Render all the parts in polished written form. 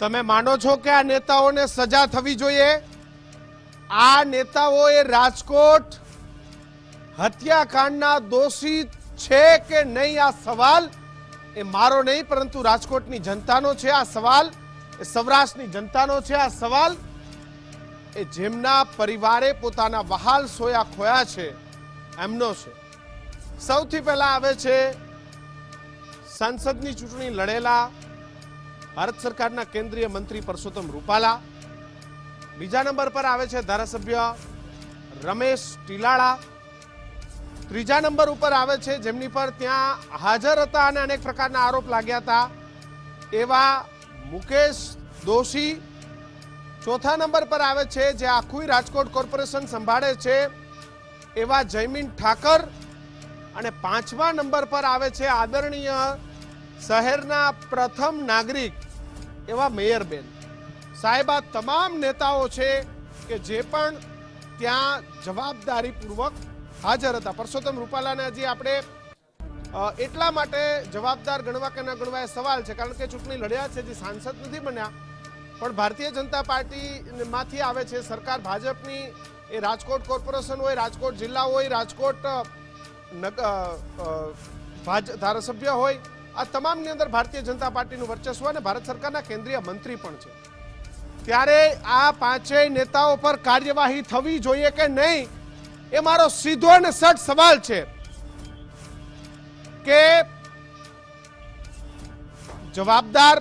તમે માનો છો કે આ નેતાઓને સજા થવી જોઈએ? આ નેતાઓએ રાજકોટ હત્યાકાંડના દોષી છે કે નહીં, આ સવાલ એ મારો નહીં પરંતુ રાજકોટની જનતાનો છે. આ સવાલ એ સૌરાષ્ટ્રની જનતાનો છે. આ સવાલ એ જેમના પરિવારે પોતાના વહાલ સોયા ખોયા છે એમનો છે. સૌથી પહેલા આવે છે સંસદની ચૂંટણી લડેલા ભારત સરકારના કેન્દ્રીય મંત્રી પરસોત્તમ રૂપાલા. બીજા નંબર પર આવે છે ધારાસભ્ય રમેશ ટીલાળા. ત્રીજા નંબર ઉપર આવે છે જેમની પર ત્યાં હાજર હતા અને અનેક પ્રકારના આરોપ લાગ્યા હતા એવા મુકેશ દોશી. ચોથા નંબર પર આવે છે જે આખું રાજકોટ કોર્પોરેશન સંભાળે છે એવા જયમીન ઠાકર. અને પાંચમા નંબર પર આવે છે આદરણીય શહેરના પ્રથમ નાગરિક એવા મેયરબેન. સાહેબ, આ તમામ નેતાઓ છે કે જે પણ ત્યાં જવાબદારીપૂર્વક હાજર હતા. પરસોત્તમ રૂપાલાને હજી આપણે એટલા માટે જવાબદાર ગણવા કે ન ગણવા એ સવાલ છે કારણ કે ચૂંટણી લડ્યા છે, હજી સાંસદ નથી બન્યા, પણ ભારતીય જનતા પાર્ટીમાંથી આવે છે. સરકાર ભાજપની, એ રાજકોટ કોર્પોરેશન હોય, રાજકોટ જિલ્લા હોય, રાજકોટ ધારાસભ્ય હોય, આ તમામની અંદર ભારતીય જનતા પાર્ટીનું વર્ચસ્વ અને ભારત સરકારના કેન્દ્રીય મંત્રી પણ છે. ત્યારે આ પાંચેય નેતાઓ પર કાર્યવાહી થવી જોઈએ કે નહીં એ મારો સીધો અને સટ સવાલ છે કે જવાબદાર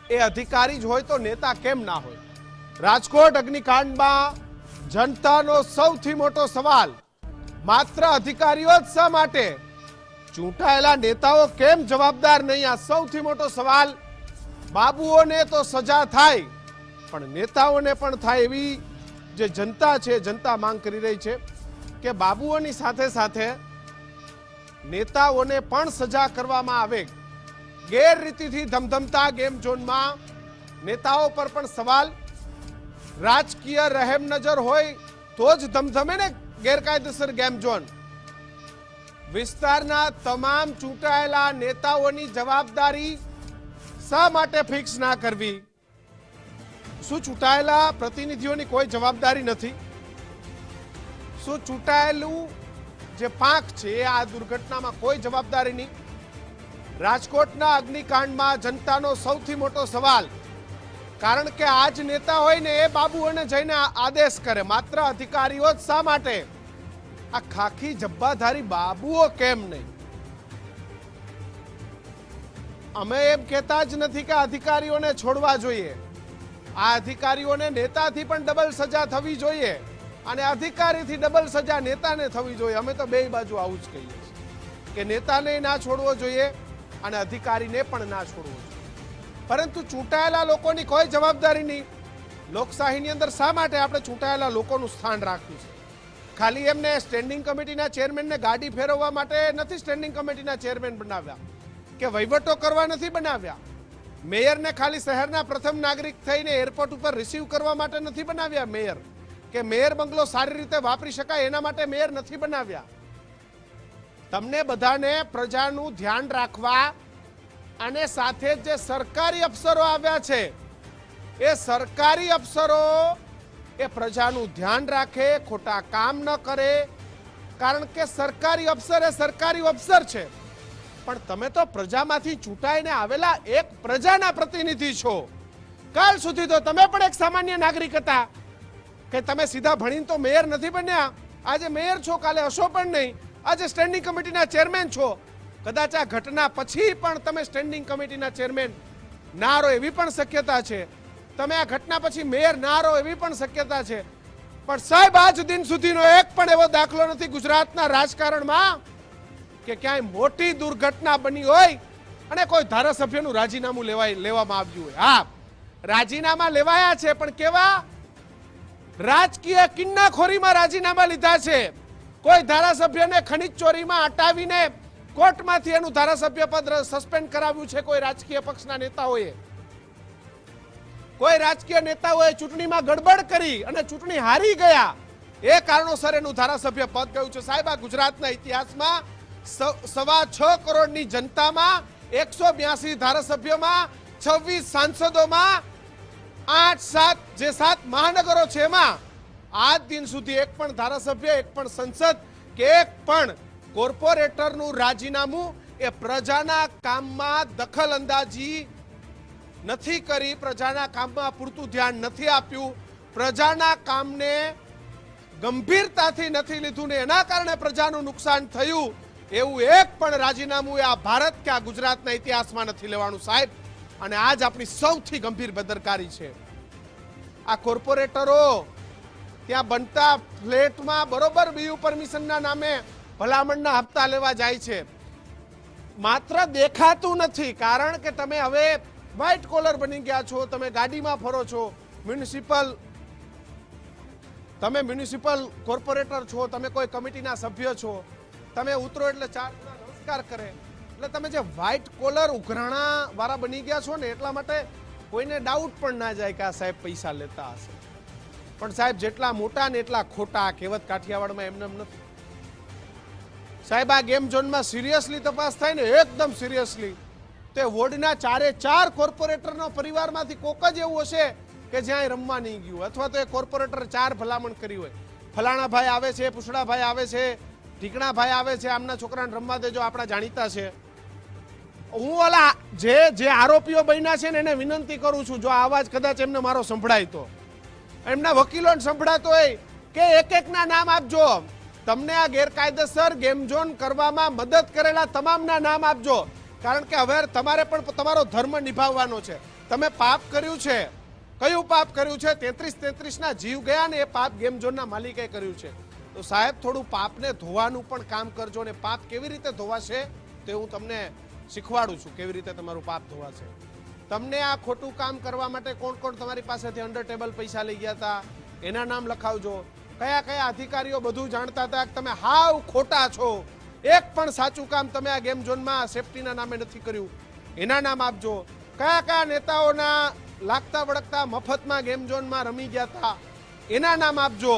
એ અધિકારી જ હોય તો નેતા કેમ ના હોય? રાજકોટ અગ્નિકાંડમાં જનતાનો સૌથી મોટો સવાલ માત્ર અધિકારીઓ જ શા માટે, ચૂંટાયેલા નેતાઓ કેમ જવાબદાર નહીં? આ સૌથી મોટો સવાલ. બાબુઓને તો સજા થાય પણ નેતાઓને પણ થાય એવી જે જનતા છે, જનતા માંગ કરી રહી છે કે બાબુઓની સાથે સાથે નેતાઓને પણ સજા કરવામાં આવે. ગેરરીતિથી ધમધમતા ગેમ ઝોનમાં નેતાઓ પર પણ સવાલ. રાજકીય રહેમ નજર હોય તો જ ધમધમે ને ગેરકાયદેસર ગેમ ઝોન. વિસ્તારના તમામ ચૂંટાયેલા નેતાઓની જવાબદારી શા માટે ફિક્સ ના કરવી? શું ચૂંટાયેલા પ્રતિનિધિઓની કોઈ જવાબદારી નથી? શું ચૂંટાયેલું જે પાંખ છે એ આ દુર્ઘટનામાં કોઈ જવાબદારી નહીં? રાજકોટના અગ્નિકાંડમાં જનતાનો સૌથી મોટો સવાલ, કારણ કે આ જ નેતા હોય ને એ બાબુઓને જઈને આદેશ કરે, માત્ર અધિકારીઓ જ શા માટે? આ ખાખી જબ્બાધારી બાબુઓ કેમ નહીં? અમે એમ કહેતા જ નથી કે અધિકારીઓને છોડવા જોઈએ. આ અધિકારીઓને નેતાથી પણ ડબલ સજા થવી જોઈએ અને અધિકારીથી ડબલ સજા નેતાને થવી જોઈએ. અમે તો બે બાજુ આવું જ કહીએ છીએ કે નેતાને ના છોડવો જોઈએ અને અધિકારીને પણ ના છોડવો જોઈએ. પરંતુ ચૂંટાયેલા લોકોની કોઈ જવાબદારી નહીં. લોકશાહીની અંદર શા માટે આપણે ચૂંટાયેલા લોકોનું સ્થાન રાખ્યું છે? ખાલી એમને સ્ટેન્ડિંગ કમિટીના ચેરમેનને ગાડી ફેરવવા માટે નથી સ્ટેન્ડિંગ કમિટીના ચેરમેન બનાવ્યા કે વહીવટો કરવા નથી બનાવ્યા. મેયરને ખાલી શહેરના પ્રથમ નાગરિક થઈને એરપોર્ટ ઉપર રિસીવ કરવા માટે નથી બનાવ્યા મેયર, કે મેયર બંગલો સારી રીતે વાપરી શકાય એના માટે મેયર નથી બનાવ્યા. તમને બધાને પ્રજાનું ધ્યાન રાખવા અને સાથે જે સરકારી અફસરો આવ્યા છે એ સરકારી અફસરો એ પ્રજાનું ધ્યાન રાખે, ખોટા કામ ન કરે. કારણ કે સરકારી અફસર એ સરકારી અફસર છે, પણ તમે તો પ્રજામાંથી ચૂંટાઈને આવેલા એક પ્રજાના પ્રતિનિધિ છો. કાલ સુધી તો તમે પણ એક સામાન્ય નાગરિક હતા કે તમે સીધા ભણીને તો મેયર નથી બન્યા. આજે મેયર છો, કાલે હશો પણ નહીં. આજે સ્ટેન્ડિંગ કમિટીના ચેરમેન છો. કદાચ આ ઘટના પછી પણ તમે સ્ટેન્ડિંગ કમિટીના ચેરમેન ના રહો એવી પણ શક્યતા છે. તમે આ ઘટના પછી મેયર ના રહો એવી પણ શક્યતા છે. પણ સાહેબ, આજ દિન સુધીનો એક પણ એવો દાખલો નથી ગુજરાતના રાજકારણમાં કે ક્યાંય મોટી દુર્ઘટના બની હોય અને કોઈ ધારાસભ્યનું રાજીનામું લેવામાં આવ્યું હોય. હા, રાજીનામા લેવાયા છે, પણ કેવા રાજકીય કિન્નાખોરીમાં રાજીનામા લીધા છે. કોઈ ધારાસભ્યને ખનીજ ચોરીમાં અટાવીને કોર્ટમાંથી એનું ધારાસભ્ય પદ સસ્પેન્ડ કરાવ્યું છે કોઈ રાજકીય પક્ષના નેતાઓએ. કોઈ રાજકીય નેતાઓએ ચૂંટણીમાં ગડબડ કરી અને ચૂંટણી હારી ગયા એ કારણોસર એનું ધારાસભ્ય પદ ગયું છે. સાહેબ, આ ગુજરાતના ઇતિહાસમાં 6.25 કરોડની જનતામાં 182 ધારાસભ્યોમાં 26 સાંસદોમાં 8-7 જે 7 મહાનગરો છે એમાં આજ દિન સુધી એક પણ ધારાસભ્ય, એક પણ સંસદ કે એક પણ કોર્પોરેટરનું રાજીનામું એ પ્રજાના કામમાં દખલ અંદાજી નથી કરી, પ્રજાના કામમાં પૂરતું ધ્યાન નથી આપ્યું, પ્રજાના કામને ગંભીરતાથી નથી લીધું ને એના કારણે પ્રજાનું નુકસાન થયું એવું એક પણ રાજીનામું આ ભારત કે આ ગુજરાતના ઇતિહાસમાં નથી લેવાનું સાહેબ. અને આજ આપણી સૌથી ગંભીર બેદરકારી છે. આ કોર્પોરેટરો ત્યાં બનતા ફ્લેટમાં બરોબર બીયુ પરમિશનના નામે ભલામણના હપ્તા લેવા જાય છે. માત્ર દેખાતું નથી, કારણ કે તમે હવે વ્હાઇટ કોલર બની ગયા છો, તમે ગાડીમાં ફરો છો, મ્યુનિસિપલ કોર્પોરેટર છો, તમે કોઈ કમિટીના સભ્ય છો, તમે ઉતરો એટલે 4 જણા નમસ્કાર કરે, એટલે તમે જે વ્હાઇટ કોલર ઉઘરાણા વાળા બની ગયા છો ને એટલા માટે કોઈને ડાઉટ પણ ના જાય કે આ સાહેબ પૈસા લેતા હશે. પણ સાહેબ જેટલા મોટા ને એટલા ખોટા, કહેવત કાઠિયાવાડમાં એમને એમ નથી સાહેબ. આ ગેમ ઝોનમાં સિરિયસલી તપાસ થાય ને એકદમ સિરિયસલી, તે વોર્ડના 4 કોર્પોરેટરનો પરિવારમાંથી કોક જ એવું હશે કે જ્યાં રમવા નહીં ગયું, અથવા તો એ કોર્પોરેટર 4 ભલામણ કરી હોય. ફલાણા ભાઈ આવે છે, પુછડા ભાઈ આવે છે, ઢીકણા ભાઈ આવે છે, આમના છોકરાને રમવા દેજો, આપણા જાણીતા છે. હું ઓલા જે આરોપીઓ બન્યા છે ને એને વિનંતી કરું છું, જો આ અવાજ કદાચ એમને મારો સંભળાય તો, એમના વકીલોને સંભળાતો હોય કે એક-એકના નામ આપજો. તમને આ ગેરકાયદેસર ગેમ ઝોન કરવામાં મદદ કરેલા તમામના નામ આપજો, કારણ કે હવે તમારે પણ તમારો ધર્મ નિભાવવાનો છે. તમે પાપ કર્યું છે, કયું પાપ કર્યું છે? 33-33ના જીવ ગયા ને એ પાપ ગેમ ઝોનના માલિકે કર્યું છે. તો સાહેબ થોડું પાપને ધોવાનું પણ કામ કરજો, ને પાપ કેવી રીતે ધોવાશે તે હું તમને શીખવાડું છું, કેવી રીતે તમારું પાપ ધોવાશે. તમને આ ખોટું કામ કરવા માટે કોણ કોણ તમારી પાસેથી અંડર ટેબલ પૈસા લઈ ગયા હતા એના નામ લખાવજો. કયા કયા અધિકારીઓ બધું જાણતા હતા કે તમે હાવ ખોટા છો, એક પણ સાચું કામ તમે આ ગેમ ઝોનમાં સેફટીના નામે નથી કર્યું એના નામ આપજો. કયા કયા નેતાઓના લાગતા વળગતા મફતમાં ગેમ ઝોનમાં રમી ગયા હતા એના નામ આપજો.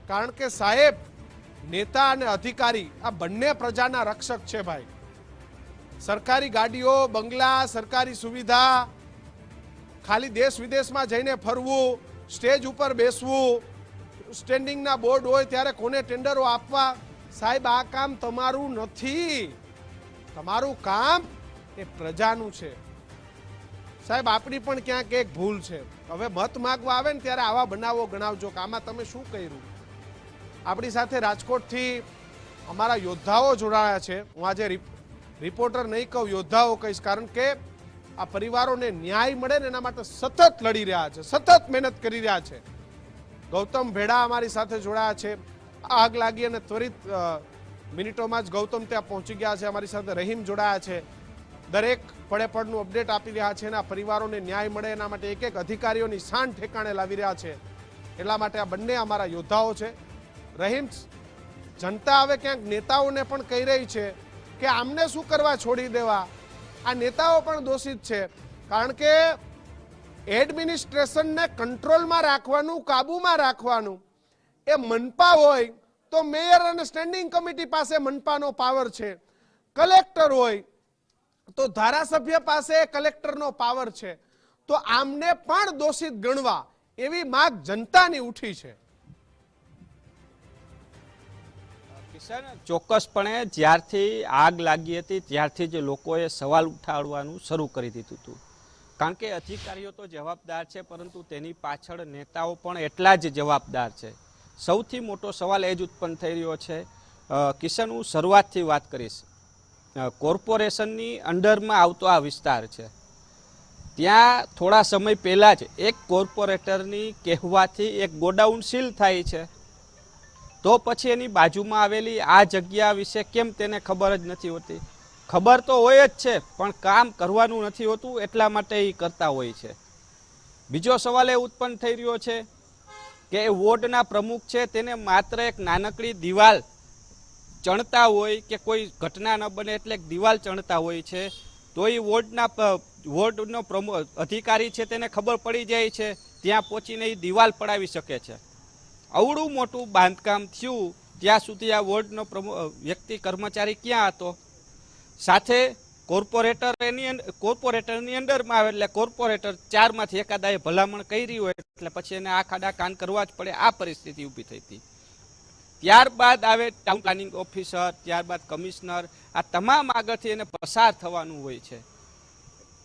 કારણ કે સાહેબ નેતા અને અધિકારી આ બંને પ્રજાના રક્ષક છે ભાઈ. સરકારી ગાડીઓ, બંગલા, સરકારી સુવિધા, ખાલી દેશ વિદેશમાં જઈને ફરવું, સ્ટેજ ઉપર બેસવું, સ્ટેન્ડિંગના બોર્ડ હોય ત્યારે કોને ટેન્ડરો આપવા, સાહેબ આ કામ તમારું નથી. તમારું કામ એ પ્રજાનું છે. સાહેબ આપણી પણ ક્યાંક એક ભૂલ છે. હવે મત માગવા આવે ને ત્યારે આવા બનાવો ગણાવજો કે આમાં તમે શું કર્યું. આપણી સાથે રાજકોટથી અમારા યોદ્ધાઓ જોડાયા છે. હું આજે રિપોર્ટર નહીં કહું, યોદ્ધાઓ કહીશ, કારણ કે આ પરિવારોને ન્યાય મળે ને એના માટે સતત લડી રહ્યા છે, સતત મહેનત કરી રહ્યા છે. ગૌતમ ભેડા અમારી સાથે જોડાયા છે. આગ લાગી અને ત્વરિત મિનિટોમાં જ ગૌતમ ત્યાં પહોંચી ગયા છે. અમારી સાથે રહીમ જોડાયા છે. દરેક પડે પડનું અપડેટ આપી રહ્યા છે અને આ પરિવારોને ન્યાય મળે એના માટે એક એક અધિકારીઓની શાન ઠેકાણે લાવી રહ્યા છે. એટલા માટે આ બંને અમારા યોદ્ધાઓ છે. રહીમ, જનતા હવે ક્યાંક નેતાઓને પણ કહી રહી છે કે આમને શું કરવા છોડી દેવા. આ નેતાઓ પણ દોષિત છે, કારણ કે એડમિનિસ્ટ્રેશનને કંટ્રોલમાં રાખવાનું, કાબુમાં રાખવાનું એ મનપા હોય તો મેયર અને સ્ટેન્ડિંગ કમિટી પાસે મનપાનો પાવર છે. કલેક્ટર હોય તો ધારાસભ્ય પાસે કલેક્ટરનો પાવર છે. તો આમને પણ દોષિત ગણવા એવી માંગ જનતાની ઉઠી છે. ચોક્કસપણે જ્યારથી આગ લાગી હતી ત્યારથી જ લોકોએ સવાલ ઉઠાડવાનું શરૂ કરી દીધું હતું, કારણ કે અધિકારીઓ તો જવાબદાર છે, પરંતુ તેની પાછળ નેતાઓ પણ એટલા જ જવાબદાર છે. સૌથી મોટો સવાલ એ જ ઉત્પન્ન થઈ રહ્યો છે. કિશન, હું શરૂઆતથી વાત કરીશ. કોર્પોરેશનની અંડરમાં આવતો આ વિસ્તાર છે, ત્યાં થોડા સમય પહેલાં જ એક કોર્પોરેટરની કહેવાથી એક ગોડાઉન સીલ થાય છે, તો પછી એની બાજુમાં આવેલી આ જગ્યા વિશે કેમ તેને ખબર જ નથી હોતી? ખબર તો હોય જ છે, પણ કામ કરવાનું નથી હોતું, એટલા માટે એ કરતા હોય છે. બીજો સવાલ એ ઉત્પન્ન થઈ રહ્યો છે કે એ વોર્ડના પ્રમુખ છે તેને માત્ર એક નાનકડી દિવાલ ચણતા હોય કે કોઈ ઘટના ન બને એટલે એક દિવાલ ચણતા હોય છે, તો એ વોર્ડનો અધિકારી છે તેને ખબર પડી જાય છે, ત્યાં પહોંચીને એ દિવાલ પડાવી શકે છે. અવળું મોટું બાંધકામ થયું ત્યાં સુધી આ વોર્ડનો વ્યક્તિ કર્મચારી ક્યાં હતો? સાથે કોર્પોરેટરની અંડરમાં આવે એટલે કોર્પોરેટર 4 માંથી એકાદાએ ભલામણ કરી હોય એટલે પછી એને આ ખાડા કાન કરવા જ પડે. આ પરિસ્થિતિ ઊભી થઈ હતી. ત્યારબાદ આવે ટાઉન પ્લાનિંગ ઓફિસર, ત્યારબાદ કમિશનર, આ તમામ આગળથી એને પસાર થવાનું હોય છે.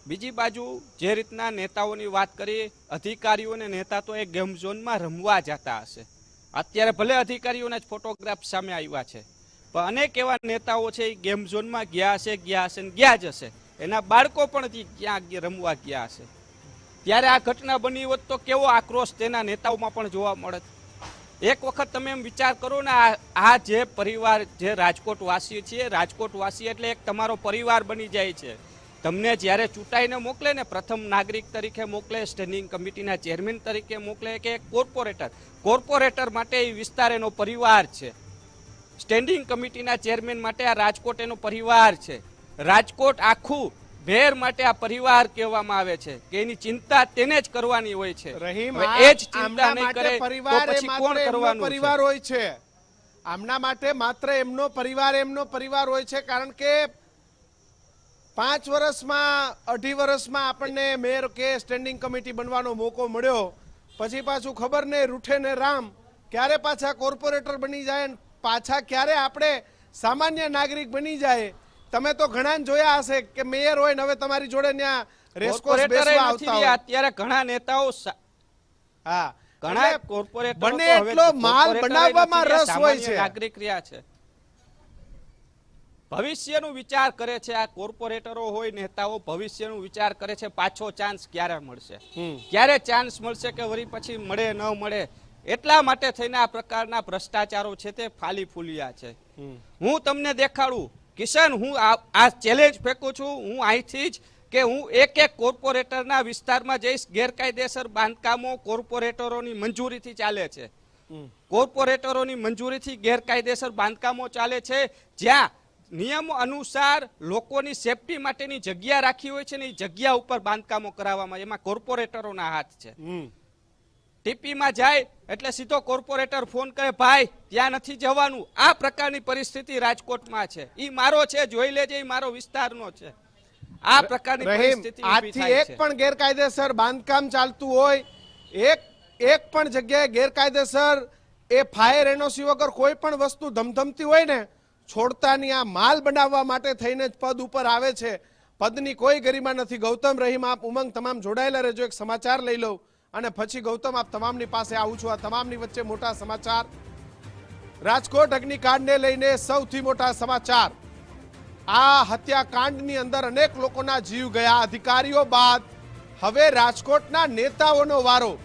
બીજી બાજુ જે રીતના નેતાઓની વાત કરીએ, અધિકારીઓ અને નેતા તો એ ગેમ ઝોનમાં રમવા જતા હશે. અત્યારે ભલે અધિકારીઓના જ ફોટોગ્રાફ સામે આવ્યા છે, પણ અનેક એવા નેતાઓ છે એ ગેમ ઝોનમાં ગયા હશે ને ગયા જ હશે. એના બાળકો પણ ક્યાં રમવા ગયા હશે. ત્યારે આ ઘટના બની હોત તો કેવો આક્રોશ તેના નેતાઓમાં પણ જોવા મળે. એક વખત તમે એમ વિચાર કરો ને, આ જે પરિવાર, જે રાજકોટ વાસી છે, રાજકોટ વાસી એટલે એક તમારો પરિવાર બની જાય છે. તમને જ્યારે ચૂંટાઈને મોકલે ને, પ્રથમ નાગરિક તરીકે મોકલે, સ્ટેન્ડિંગ કમિટીના ચેરમેન તરીકે મોકલે કે કોર્પોરેટર માટે એ વિસ્તાર એનો પરિવાર છે. સ્ટેન્ડિંગ કમિટીના ચેરમેન માટે આ રાજકોટ એનો પરિવાર છે. રાજકોટ આખું ભેર માટે આ પરિવાર કહેવામાં આવે છે કે એની ચિંતા તેને જ કરવાની હોય છે. રહીમ, એ જ ચિંતા નહીં કરે તો પછી કોણ કરવાનું? પરિવાર હોય છે આમના માટે, માત્ર એમનો પરિવાર હોય છે. કારણ કે 5 વર્ષમાં 2.5 વર્ષમાં આપણને મેયર કે સ્ટેન્ડિંગ કમિટી બનવાનો મોકો મળ્યો, પછી પાછું ખબર નહીં રૂઠે ને રામ ક્યારે પાછા કોર્પોરેટર બની જાય, પાછા ક્યારે આપણે સામાન્ય નાગરિક બની જાય. તમે તો ઘણા જોયા હશે કે મેયર હોય ને હવે તમારી જોડે ત્યાં રેસકોર્સ બેસવા આવતા હોય. અત્યારે ઘણા નેતાઓ, હા, ઘણા કોર્પોરેટર બને એટલો માલ બનાવવામાં રસ હોય છે. નાગરિક રહ્યા છે, ભવિષ્યનું વિચાર કરે છે. આ કોર્પોરેટરો હોય, નેતાઓ ભવિષ્યનું વિચાર કરે છે. પાછો ચાન્સ ક્યારે મળશે, ક્યારે ચાન્સ મળશે કે વળી પછી મળે ન મળે. એટલા માટે થઈને આ પ્રકારના ભ્રષ્ટાચારો છે તે ફાલી ફૂલ્યા છે. હું તમને દેખાડું કિશન, હું આ ચેલેન્જ ફેંકું છું. હું અહીંથી જ કે હું એક કોર્પોરેટરના વિસ્તારમાં જઈશ. ગેરકાયદેસર બાંધકામો કોર્પોરેટરોની મંજૂરીથી ચાલે છે. કોર્પોરેટરોની મંજૂરીથી ગેરકાયદેસર બાંધકામો ચાલે છે. જ્યાં નિયમ અનુસાર લોકોની સેફટી માટેની જગ્યા રાખી હોય છે ને, એ જગ્યા ઉપર બાંધકામો કરાવવામાં, એમાં કોર્પોરેટરોના હાથ છે. ટીપીમાં જાય એટલે સીધો કોર્પોરેટર ફોન કરે, ભાઈ ત્યાં નથી જવાનું. આ પ્રકારની પરિસ્થિતિ રાજકોટમાં છે. ઈ મારો છે, જોઈ લેજે, ઈ મારો વિસ્તારનો છે. આ પ્રકારની પરિસ્થિતિ આજથી એક પણ ગેરકાયદેસર બાંધકામ ચાલતું હોય, એક પણ જગ્યાએ ગેરકાયદેસર એ ફાયર એનઓસી વગર કોઈ પણ વસ્તુ ધમધમતી હોય ને, છોડતાની આ માલ બનાવવા માટે થઈને જ પદ ઉપર આવે છે. પદની કોઈ ગરિમા નથી. ગૌતમ, રહીમ, આપ ઉમંગ તમામ જોડાયેલા રહેજો. એક સમાચાર લઈ લઉં અને પછી ગૌતમ આપ તમામની પાસે આવું છું. આ તમામની વચ્ચે મોટા સમાચાર, રાજકોટ અગ્નિકાંડને લઈને સૌથી મોટા સમાચાર. આ હત્યાકાંડની અંદર અનેક લોકોના જીવ ગયા. અધિકારીઓ બાદ હવે રાજકોટના નેતાઓનો વારો.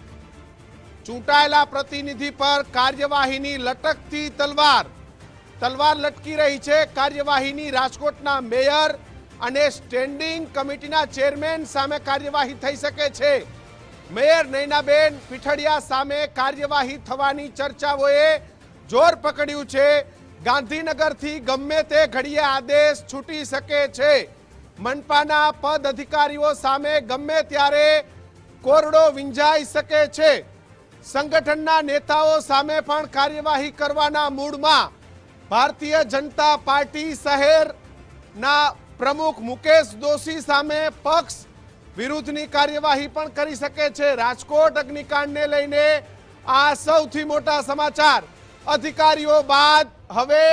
ચૂંટાયેલા પ્રતિનિધિ પર કાર્યવાહીની લટકતી તલવાર લટકી રહી છે. કાર્યવાહીની રાજકોટના મેયર અને સ્ટેન્ડિંગ કમિટીના ચેરમેન સામે કાર્યવાહી થઈ શકે છે. મેયર નૈનાબેન પીઠડિયા સામે કાર્યવાહી થવાની ચર્ચાઓએ જોર પકડ્યું છે. ગાંધીનગરથી ગમે તે ઘડીએ આદેશ છૂટી શકે છે. મનપાના પદ અધિકારીઓ સામે ગમે ત્યારે કોરડો વિંજાઈ શકે છે. સંગઠનના નેતાઓ સામે પણ કાર્યવાહી કરવાના મૂડમાં ભારતીય જનતા પાર્ટી શહેરના પ્રમુખ મુકેશ દોશી સામે પક્ષ વિરુદ્ધની કાર્યવાહી પણ કરી શકે છે. રાજકોટ અગ્નિકાંડને લઈને આ સૌથી મોટા સમાચાર. અધિકારીઓ બાદ હવે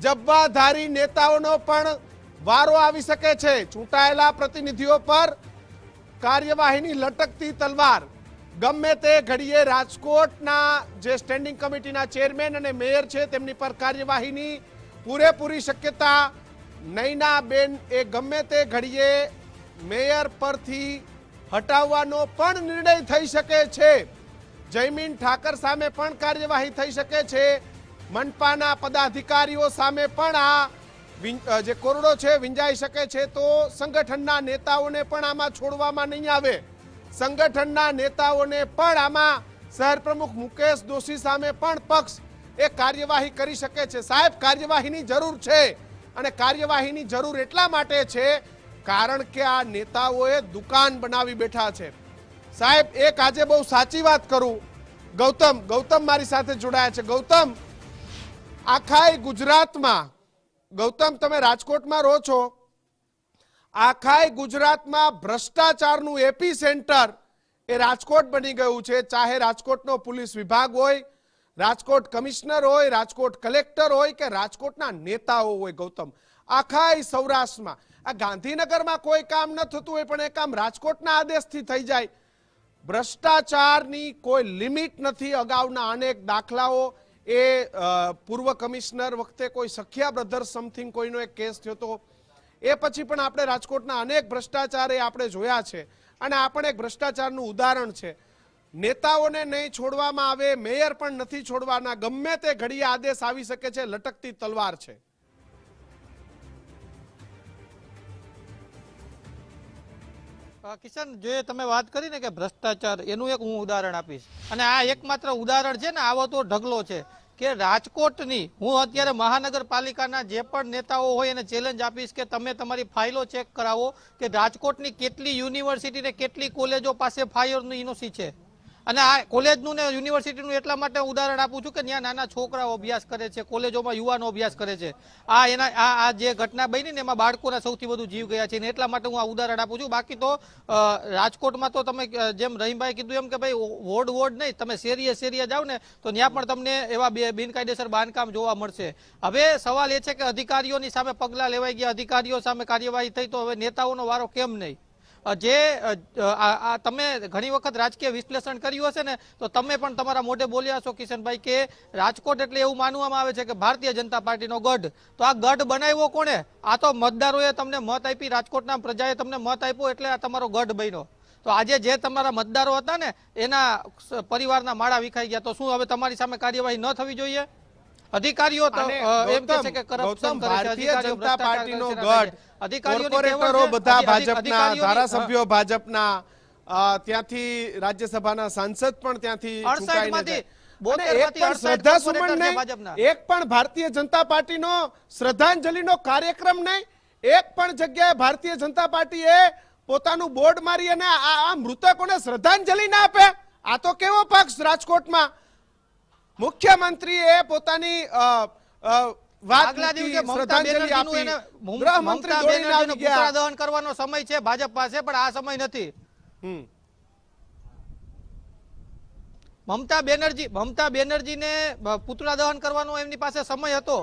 જબ્બાધારી નેતાઓનો પણ વારો આવી શકે છે. ચૂંટાયેલા પ્રતિનિધિઓ પર કાર્યવાહીની લટકતી તલવાર. ગમે તે ઘડીએ રાજકોટના જે સ્ટેન્ડિંગ કમિટીના ચેરમેન અને મેયર છે તેમની પર કાર્યવાહીની પૂરેપૂરી શક્યતા. નૈનાબેન એ ગમે તે ઘડીએ મેયર પરથી હટાવવાનો પણ નિર્ણય થઈ શકે છે. જયમીન ઠાકર સામે પણ કાર્યવાહી થઈ શકે છે. મનપાના પદાધિકારીઓ સામે પણ આ જે કોરડો છે વિંજાઈ શકે છે. તો સંગઠનના નેતાઓને પણ આમાં છોડવામાં નહીં આવે. સંગઠનના નેતાઓને પણ આમાં શહેર પ્રમુખ મુકેશ દોશી સામે પણ પક્ષ એ કાર્યવાહી કરી શકે છે. સાહેબ, કાર્યવાહીની જરૂર છે અને કાર્યવાહીની જરૂર એટલા માટે છે કારણ કે આ નેતાઓએ દુકાન બનાવી બેઠા છે. સાહેબ, એક આજે બહુ સાચી વાત કરું. ગૌતમ મારી સાથે જોડાયા છે. ગૌતમ, આખા ગુજરાતમાં, ગૌતમ તમે રાજકોટમાં રહો છો, આખાય ગુજરાતમાં ભ્રષ્ટાચારનું એપી સેન્ટર એ રાજકોટ બની ગયું છે. ચાહે રાજકોટનો પોલીસ વિભાગ હોય, રાજકોટ કમિશનર હોય, રાજકોટ કલેક્ટર હોય કે રાજકોટના નેતાઓ હોય. ગૌતમ, આખાય સૌરાષ્ટ્રમાં આ ગાંધીનગરમાં કોઈ કામ ન થતું હોય પણ એ કામ રાજકોટના આદેશથી થઈ જાય. ભ્રષ્ટાચારની કોઈ લિમિટ નથી. અગાઉના અનેક દાખલાઓ, એ પૂર્વ કમિશનર વખતે કોઈ સખિયા બ્રધર્સ સમથિંગ કોઈનો એક કેસ થયો હતો, એ પછી પણ આપણે રાજકોટના અનેક ભ્રષ્ટાચાર એ આપણે જોયા છે. અને આ પણ એક ભ્રષ્ટાચારનું ઉદાહરણ છે. નેતાઓને નહીં છોડવામાં આવે, મેયર પણ નથી છોડવાના. ગમે તે ઘડીએ આદેશ આવી શકે છે, લટકતી તલવાર છે. કિશન, જે તમે વાત કરી ને કે ભ્રષ્ટાચાર, એનું એક હું ઉદાહરણ આપીશ. અને આ એકમાત્ર ઉદાહરણ છે ને, આવો તો ઢગલો છે કે રાજકોટની, હું અત્યારે મહાનગરપાલિકાના જે પણ નેતાઓ હોય એને ચેલેન્જ આપીશ કે તમે તમારી ફાઇલો ચેક કરાવો કે રાજકોટની કેટલી યુનિવર્સિટી ને કેટલી કોલેજો પાસે ફાયરની એનઓસી છે. અને આ કોલેજનું ને યુનિવર્સિટીનું એટલા માટે ઉદાહરણ આપું છું કે ત્યાં નાના છોકરાઓ અભ્યાસ કરે છે, કોલેજોમાં યુવાનો અભ્યાસ કરે છે. આ જે ઘટના બની ને એમાં બાળકોના સૌથી વધુ જીવ ગયા છે, એટલા માટે હું આ ઉદાહરણ આપું છું. બાકી તો રાજકોટમાં તો તમે જેમ રહીમભાઈ કીધું એમ કે ભાઈ વોર્ડ નહીં, તમે શેરીએ જાઓ ને તો ત્યાં પણ તમને એવા બિનકાયદેસર બાંધકામ જોવા મળશે. હવે સવાલ એ છે કે અધિકારીઓની સામે પગલાં લેવાઈ ગયા, અધિકારીઓ સામે કાર્યવાહી થઈ, તો હવે નેતાઓનો વારો કેમ નહીં? જે તમે ઘણી વખત રાજકીય વિશ્લેષણ કર્યું હશે ને, તો તમે પણ તમારા મોઢે બોલ્યા છો કિશનભાઈ કે રાજકોટ એટલે એવું માનવામાં આવે છે કે ભારતીય જનતા પાર્ટીનો ગઢ. તો આ ગઢ બનાવ્યો કોણે? આ તો મતદારોએ તમને મત આપી, રાજકોટના પ્રજાએ તમને મત આપ્યો એટલે આ તમારો ગઢ બન્યો. તો આજે જે તમારા મતદારો હતા ને એના પરિવારના માળા વિખાઈ ગયા. તો શું હવે તમારી સામે કાર્યવાહી ન થવી જોઈએ? અધિકારીઓ એમ કહે છે કે કરપ્શન કરે છે, ભારતીય જનતા પાર્ટીનો ગઢ, કોર્પોરેટરો બધા ભાજપના, ધારાસભ્યો ભાજપના, ત્યાંથી રાજ્યસભાના સાંસદ પણ ત્યાંથી ચૂંટાઈને એક પણ ભારતીય જનતા પાર્ટીનો શ્રદ્ધાંજલિનો કાર્યક્રમ નહીં, એક પણ જગ્યાએ ભારતીય જનતા પાર્ટીએ પોતાનું બોર્ડ મારી અને આ મૃતકોને શ્રદ્ધાંજલિ ના આપે. આ તો કેવો પક્ષ રાજકોટમાં? મુખ્યમંત્રીએ પોતાની દહન કરવાનો સમય છે ભાજપ પાસે, પણ આ સમય નથી. મમતા બેનર્જીને પુતળા દહન કરવાનો એમની પાસે સમય હતો.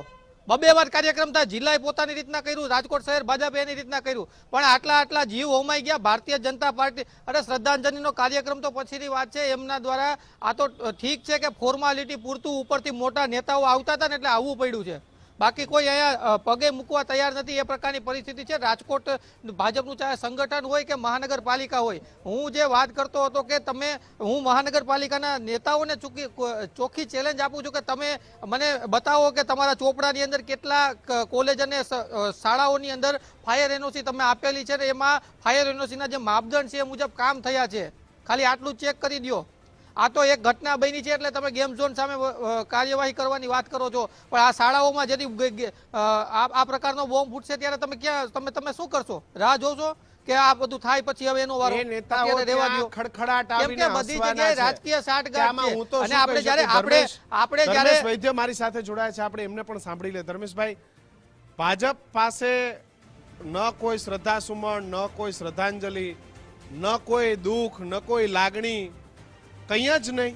2 વાર કાર્યક્રમ થાય, જિલ્લાએ પોતાની રીતના કર્યું, રાજકોટ શહેર ભાજપે એની રીતના કર્યું, પણ આટલા જીવ હોમાઈ ગયા. ભારતીય જનતા પાર્ટી, અરે શ્રદ્ધાંજલિનો કાર્યક્રમ તો પછીની વાત છે એમના દ્વારા. આ તો ઠીક છે કે ફોર્માલિટી પૂરતું ઉપરથી મોટા નેતાઓ આવતા હતા ને એટલે આવવું પડ્યું છે, બાકી કોઈ અહીંયા પગે મૂકવા તૈયાર નથી. એ પ્રકારની પરિસ્થિતિ છે રાજકોટ ભાજપનું, ચાહે સંગઠન હોય કે મહાનગરપાલિકા હોય. હું જે વાત કરતો હતો કે હું મહાનગરપાલિકાના નેતાઓને ચોખ્ખી ચેલેન્જ આપું છું કે તમે મને બતાવો કે તમારા ચોપડાની અંદર કેટલા કોલેજ અને શાળાઓની અંદર ફાયર એનઓસી તમે આપેલી છે ને એમાં ફાયર એનઓસીના જે માપદંડ છે એ મુજબ કામ થયા છે. ખાલી આટલું ચેક કરી દો. આ તો એક ઘટના બની છે એટલે તમે ગેમ ઝોન સામે કાર્યવાહી કરવાની વાત કરો છો, પણ આ શાળાઓમાં જેથી આ પ્રકારનો બોમ્બ ફૂટશે ત્યારે તમે ક્યાં તમે શું કરશો? રાહ જોશો કે આ બધું થાય પછી હવે એનો વારો? ખડખડાટ કેમ કે બધી જગ્યાએ રાજકીય સાઠગાંઠ છે. અને આપણે જ્યારે વૈદ્ય મારી સાથે જોડાયા છે, આપણે એમને પણ સાંભળી લે. ધર્મેશભાઈ, ભાજપ પાસે ન કોઈ શ્રદ્ધાસુમન, ન કોઈ શ્રદ્ધાંજલિ, ન કોઈ દુઃખ, ન કોઈ લાગણી, કંઈ જ નહીં.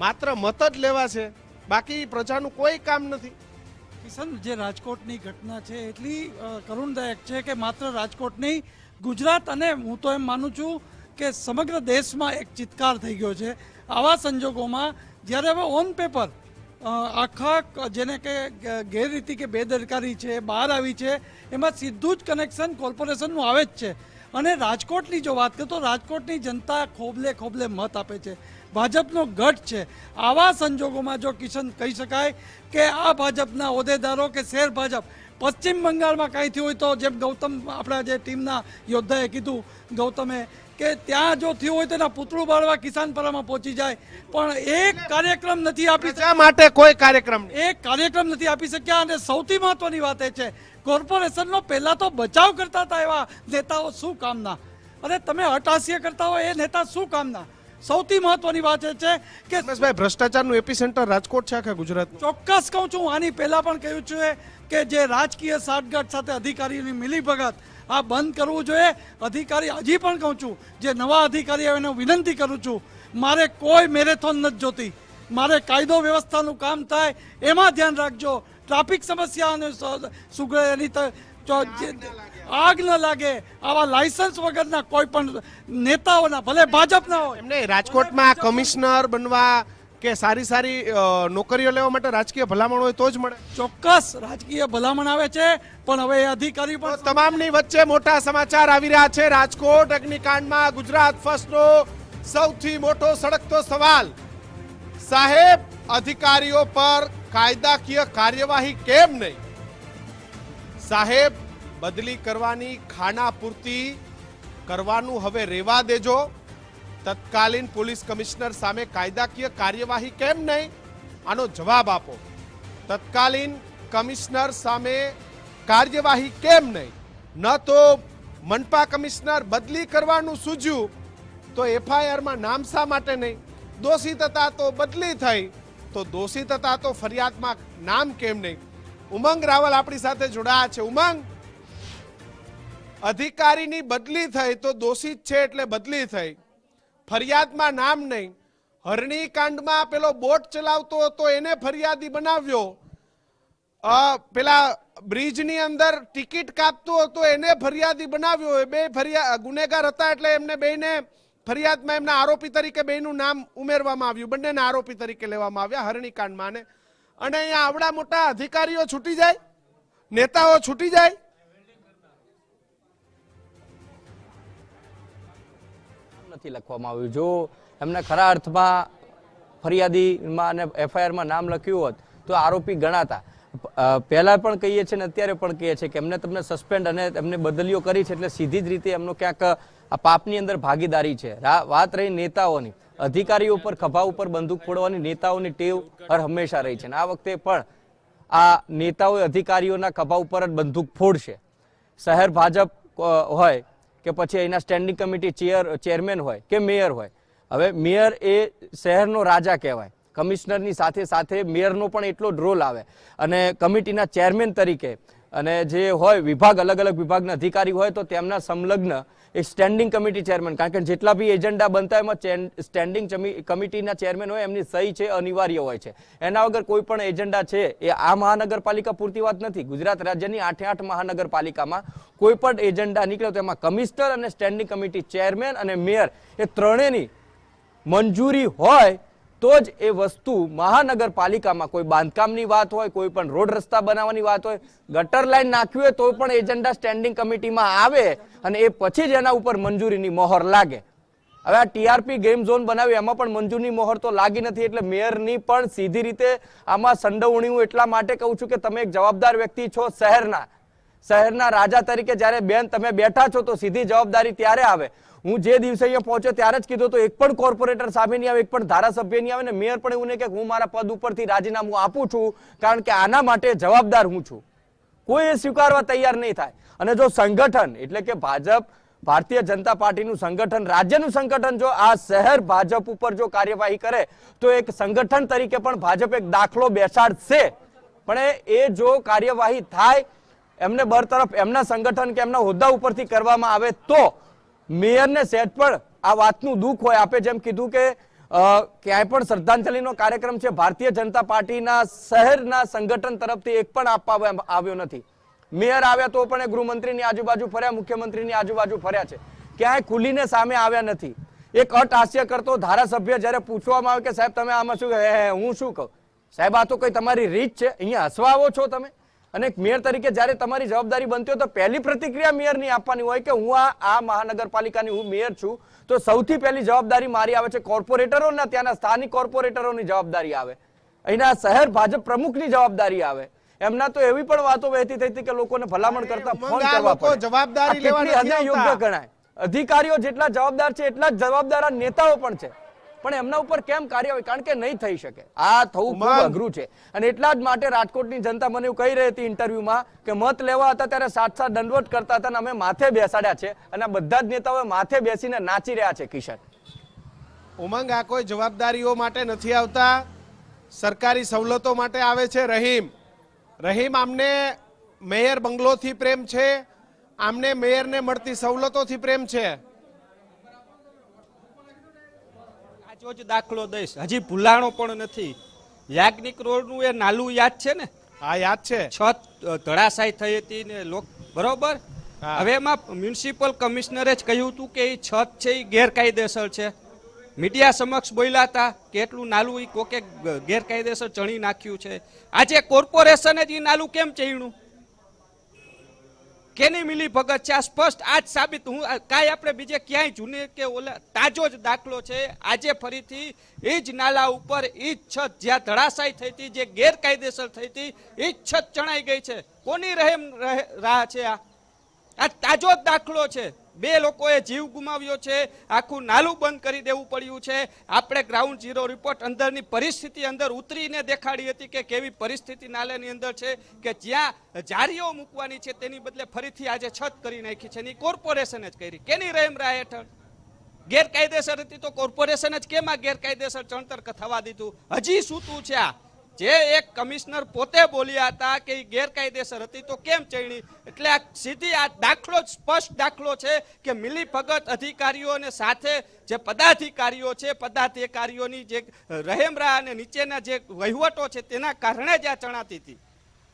માત્ર મત જ લેવા છે, બાકી પ્રજાનું કોઈ કામ નથી. કિશન, જે રાજકોટની ઘટના છે એટલી કરુણદાયક છે કે માત્ર રાજકોટ નહીં, ગુજરાત અને હું તો એમ માનું છું કે સમગ્ર દેશમાં એક ચિત્કાર થઈ ગયો છે. આવા સંજોગોમાં જ્યારે હવે ઓન પેપર આખા જેને કે ગેરરીતિ કે બેદરકારી છે બહાર આવી છે, એમાં સીધું જ કનેક્શન કોર્પોરેશનનું આવે જ છે. અને રાજકોટની જો વાત કરીએ તો રાજકોટની જનતા ખોબલે મત આપે છે, ભાજપનો ગઢ છે. આવા સંજોગોમાં જો કિશન કહી શકાય કે આ ભાજપના હોદ્દેદારો કે શહેર ભાજપ પશ્ચિમ બંગાળમાં કાંઈ થયું હોય તો જેમ ગૌતમ આપણા જે ટીમના યોદ્ધાએ કીધું, ગૌતમે કે ત્યાં જો થયું હોય તો એના પુતળું બાળવા કિસાનપરામાં પહોંચી જાય, પણ એક કાર્યક્રમ નથી આપી શક્યા. માટે કોઈ કાર્યક્રમ નથી આપી શક્યા. અને સૌથી મહત્વની વાત એ છે, કોર્પોરેશનનો પહેલા તો બચાવ કરતા હતા એવા નેતાઓ શું કામના? અને તમે હટાસ્ય કરતા હોય એ નેતા શું કામના? સૌથી મહત્વની વાત એ છે કે ભ્રષ્ટાચારનું એપિસેન્ટર રાજકોટ છે આખા ગુજરાત. ચોક્કસ કહું છું, આની પહેલા પણ કહ્યું છે કે જે રાજકીય સાઠગાંઠ સાથે અધિકારીઓની મિલીભગત આ બંધ કરવું જોઈએ. અધિકારી હજી પણ કહું છું, જે નવા અધિકારી આવે એને વિનંતી કરું છું, મારે કોઈ મેરેથોન નથી જોતી, મારે કાયદો વ્યવસ્થાનું કામ થાય એમાં ધ્યાન રાખજો. ટ્રાફિક સમસ્યા અને એની આગ ન લાગે. આવા લાયસન્સ વગરના કોઈ પણ નેતાઓના, ભલે ભાજપના હોય, એમને રાજકોટમાં કમિશનર બનવા કે સારી નોકરીઓ લેવા માટે રાજકીય ભલામણ હોય તો જ મળે. ચોક્કસ રાજકીય ભલામણ આવે છે, પણ હવે એ અધિકારી તો પણ તમામની વચ્ચે મોટા સમાચાર આવી રહ્યા છે. રાજકોટ અગ્નિકાંડમાં ગુજરાત ફર્સ્ટનો સૌથી મોટો સળગતો સવાલ, સાહેબ અધિકારીઓ પર કાયદાકીય કાર્યવાહી કેમ નહીં? સાહેબ બદલી કરવાની ખાના પૂર્તિ કરવાનું હવે રેવા દેજો. તત્કાલીન પોલીસ કમિશનર સામે કાયદાકીય કાર્યવાહી કેમ નહીં? આનો જવાબ આપો. તત્કાલીન કમિશનર સામે કાર્યવાહી કેમ નહીં? ન તો મનપા કમિશનર બદલી કરવાનું સૂઝ્યું તો એફઆઈઆરમાં નામ શા માટે નહીં? દોષિત હતા તો બદલી થઈ, તો દોષિત હતા તો ફરિયાદમાં નામ કેમ નહીં? ઉમંગ રાવલ આપણી સાથે જોડાયા છે. ઉમંગ, અધિકારીની બદલી થઈ તો દોષિત છે એટલે બદલી થઈ, ફરિયાદમાં નામ નહીં. હરણી કાંડમાં પેલો બોટ ચલાવતો હતો એને ફરિયાદી બનાવ્યો, પેલા બ્રિજની અંદર ટિકિટ કાપતો હતો એને ફરિયાદી બનાવ્યો. એ બે ગુનેગાર હતા એટલે એમને બેને ફરિયાદમાં એમના આરોપી તરીકે બેનું નામ ઉમેરવામાં આવ્યું, બંનેના આરોપી તરીકે લેવામાં આવ્યા હરણી કાંડમાં. અને અહીંયા આવડા મોટા અધિકારીઓ છૂટી જાય, નેતાઓ છૂટી જાય. નથી લખવામાં આવ્યું. જો એમને ખરા અર્થમાં ફરિયાદીમાં અને એફઆઈઆરમાં નામ લખ્યું હોત તો આરોપી ગણાતા. પહેલા પણ કહીએ છીએ ને અત્યારે પણ કહીએ છીએ કે એમને તમને સસ્પેન્ડ અને એમને બદલીઓ કરી છે એટલે સીધી જ રીતે એમનો ક્યાંક આ પાપની અંદર ભાગીદારી છે. વાત રહી નેતાઓની, અધિકારીઓ ઉપર ખભા ઉપર બંદૂક ફોડવાની નેતાઓની ટેવ હર હંમેશા રહી છે અને આ વખતે પણ આ નેતાઓ અધિકારીઓના ખભા ઉપર જ બંદૂક ફોડશે. શહેર ભાજપ હોય કે પછી અહીંના સ્ટેન્ડિંગ કમિટી ચેરમેન હોય કે મેયર હોય. હવે મેયર એ શહેરનો રાજા કહેવાય, કમિશનરની સાથે સાથે મેયરનો પણ એટલો જ રોલ આવે અને કમિટીના ચેરમેન તરીકે અને જે હોય વિભાગ, અલગ અલગ વિભાગના અધિકારી હોય તો તેમના સંલગ્ન એક સ્ટેન્ડિંગ કમિટી ચેરમેન, કારણ કે જેટલા બી એજન્ડા બનતા એમાં સ્ટેન્ડિંગ કમિટીના ચેરમેન હોય એમની સહી છે અનિવાર્ય હોય છે. એના વગર કોઈ પણ એજન્ડા છે એ આ મહાનગરપાલિકા પૂરતી વાત નથી, ગુજરાત રાજ્યની 8 મહાનગરપાલિકામાં કોઈ પણ એજન્ડા નીકળે તો એમાં કમિશનર અને સ્ટેન્ડિંગ કમિટી ચેરમેન અને મેયર એ ત્રણેયની મંજૂરી હોય તો જ એ વસ્તુ મહાનગરપાલિકામાં, કોઈ બાંધકામની વાત હોય, કોઈ પણ રોડ રસ્તા બનાવવાની વાત હોય, ગટર લાઈન નાખવી હોય તો પણ એજન્ડા સ્ટેન્ડિંગ કમિટીમાં આવે અને એ પછી જ એના ઉપર મંજૂરીની મોહર લાગે. હવે આ ટીઆરપી ગેમ ઝોન બનાવી એમાં પણ મંજૂરીની મોહર તો લાગી નથી એટલે મેયરની પણ સીધી રીતે આમાં સંડોવણી. હું એટલા માટે કહું છું કે તમે એક જવાબદાર વ્યક્તિ છો, શહેરના રાજા તરીકે જ્યારે બેન તમે બેઠા છો તો સીધી જવાબદારી ત્યારે આવે. હું જે દિવસે અહીંયા પહોંચ્યો ત્યારે જ કીધું તો એક પણ કોર્પોરેટર સામે નહીં આવે, એક પણ ધારાસભ્ય નહીં આવે ને મેયર પણ એવું નહીં કે હું મારા પદ ઉપરથી રાજીનામું આપું છું કારણ કે આના માટે જવાબદાર હું છું. કોઈ એ સ્વીકારવા તૈયાર નહીં થાય. અને જો સંગઠન એટલે કે ભાજપ, ભારતીય જનતા પાર્ટીનું સંગઠન, રાજ્યનું સંગઠન જો આ શહેર ભાજપ ઉપર જો કાર્યવાહી કરે તો એક સંગઠન તરીકે પણ ભાજપ એક દાખલો બેસાડશે. પણ એ જો કાર્યવાહી થાય એમને બરતરફ એમના સંગઠન કે એમના હોદ્દા ઉપરથી કરવામાં આવે તો મેયરને સહેજ પણ આ વાતનું દુઃખ હોય. આપે જેમ કીધું કે ક્યાંય પણ શ્રદ્ધાંજલિનો કાર્યક્રમ છે ભારતીય જનતા પાર્ટીના શહેરના સંગઠન તરફથી એક પણ આપવામાં આવ્યો નથી. મેયર આવ્યા તો પણ એ ગૃહમંત્રીની આજુબાજુ ફર્યા, મુખ્યમંત્રીની આજુબાજુ ફર્યા છે, ક્યાંય ખુલીને સામે આવ્યા નથી. એક અટહાસ્ય કરતો ધારાસભ્ય જ્યારે પૂછવામાં આવે કે સાહેબ તમે આમાં શું, હું શું કહું? સાહેબ આ તો કઈ તમારી રીત છે? અહીંયા હસવા આવો છો તમે? અને એક મેયર તરીકે જ્યારે તમારી જવાબદારી બનતી હોય તો પહેલી પ્રતિક્રિયા મેયરની આપવાની હોય કે હું આ મહાનગરપાલિકાની હું મેયર છું તો સૌથી પહેલી જવાબદારી મારી આવે છે કોર્પોરેટરોના, ત્યાંના સ્થાનિક કોર્પોરેટરોની જવાબદારી આવે, અહીંના શહેર ભાજપ પ્રમુખની જવાબદારી આવે. એમના તો એવી પણ વાતો વહેતી થઈ હતી કે લોકોને ભલામણ કરતા ફોન કરવા પડે. જવાબદારી લેવાની યોગ્ય ગણાય. અધિકારીઓ જેટલા જવાબદાર છે એટલા જ જવાબદાર નેતાઓ પણ છે, પણ એમના ઉપર કેમ કાર્યવાહી? કારણ કે નહીં થઈ શકે, આ થવું ખૂબ અઘરું છે. અને એટલા જ માટે રાજકોટની જનતા મને એવું કહી રહી હતી ઇન્ટરવ્યુમાં કે મત લેવા હતા ત્યારે સાથ દંડવટ કરતા હતા અને અમે માથે બેસાડ્યા છે અને આ બધા જ નેતાઓ માથે બેસીને નાચી રહ્યા છે. કિશન, ઉમંગ, આ કોઈ જવાબદારીઓ માટે નથી આવતા, સરકારી સવલતો માટે આવે છે. રહીમ, આમને મેયર બંગલોથી પ્રેમ છે, આમને મેયરને મળતી સવલતોથી પ્રેમ છે. આજો જ દાખલો દઈશ, હજી ભૂલાણો પણ નથી. યાજ્ઞિક રોડનું એ નાલું યાદ છે ને? હા યાદ છે. છત ધડાસાઈ થઈ હતી ને બરોબર. હા. હવે એમાં મ્યુનિસિપલ કમિશનરે જ કહ્યું હતું કે એ છત છે એ ગેરકાયદેસર છે. મીડિયા સમક્ષ બોલ્યા હતા કે એટલું નાલું ઈ કોકે ગેરકાયદેસર ચણી નાખ્યું છે. આજે કોર્પોરેશને જ ઈ નાલું કેમ ચણ્યું? કેની મિલી ભગત છે? આ સ્પષ્ટ આજ સાબિત. હું કાંઈ આપણે બીજે ક્યાંય જૂને કે ઓલા તાજો જ દાખલો છે. આજે ફરીથી એ જ નાલા ઉપર એ જ છત જ્યાં ધડાસાઈ થઈ હતી, જે ગેરકાયદેસર થઈ હતી, એ જ છત ચણાઈ ગઈ છે. કોની રહેમ રાહ છે? આ તાજો જ દાખલો છે. 2 લોકોએ જીવ ગુમાવ્યો છે. આખું નાલું બંધ કરી દેવું પડ્યું છે. આપણે ગ્રાઉન્ડ ઝીરો રિપોર્ટ અંદરની પરિસ્થિતિ અંદર ઉતરીને દેખાડી હતી કે કેવી પરિસ્થિતિ નાલાની અંદર છે, કે જ્યાં જારીઓ મૂકવાની છે તેની બદલે ફરીથી આજે છત કરી નાખી છે. એની કોર્પોરેશને જ કરી. કેની રહેમ રાહ હેઠળ? ગેરકાયદેસર હતી તો કોર્પોરેશન જ કેમ આ ગેરકાયદેસર ચણતર થવા દીધું? હજી સૂતું છે આ. જે એક કમિશનર પોતે બોલ્યા હતા કે ગેરકાયદેસર હતી તો કેમ ચણી? એટલે આ સીધી આ દાખલો સ્પષ્ટ દાખલો છે કે મિલી ભગત અધિકારીઓ અને સાથે જે પદાધિકારીઓ છે, પદાધિકારીઓની જે રહેમરા અને નીચેના જે વહીવટો છે તેના કારણે જ આ ચણાતી હતી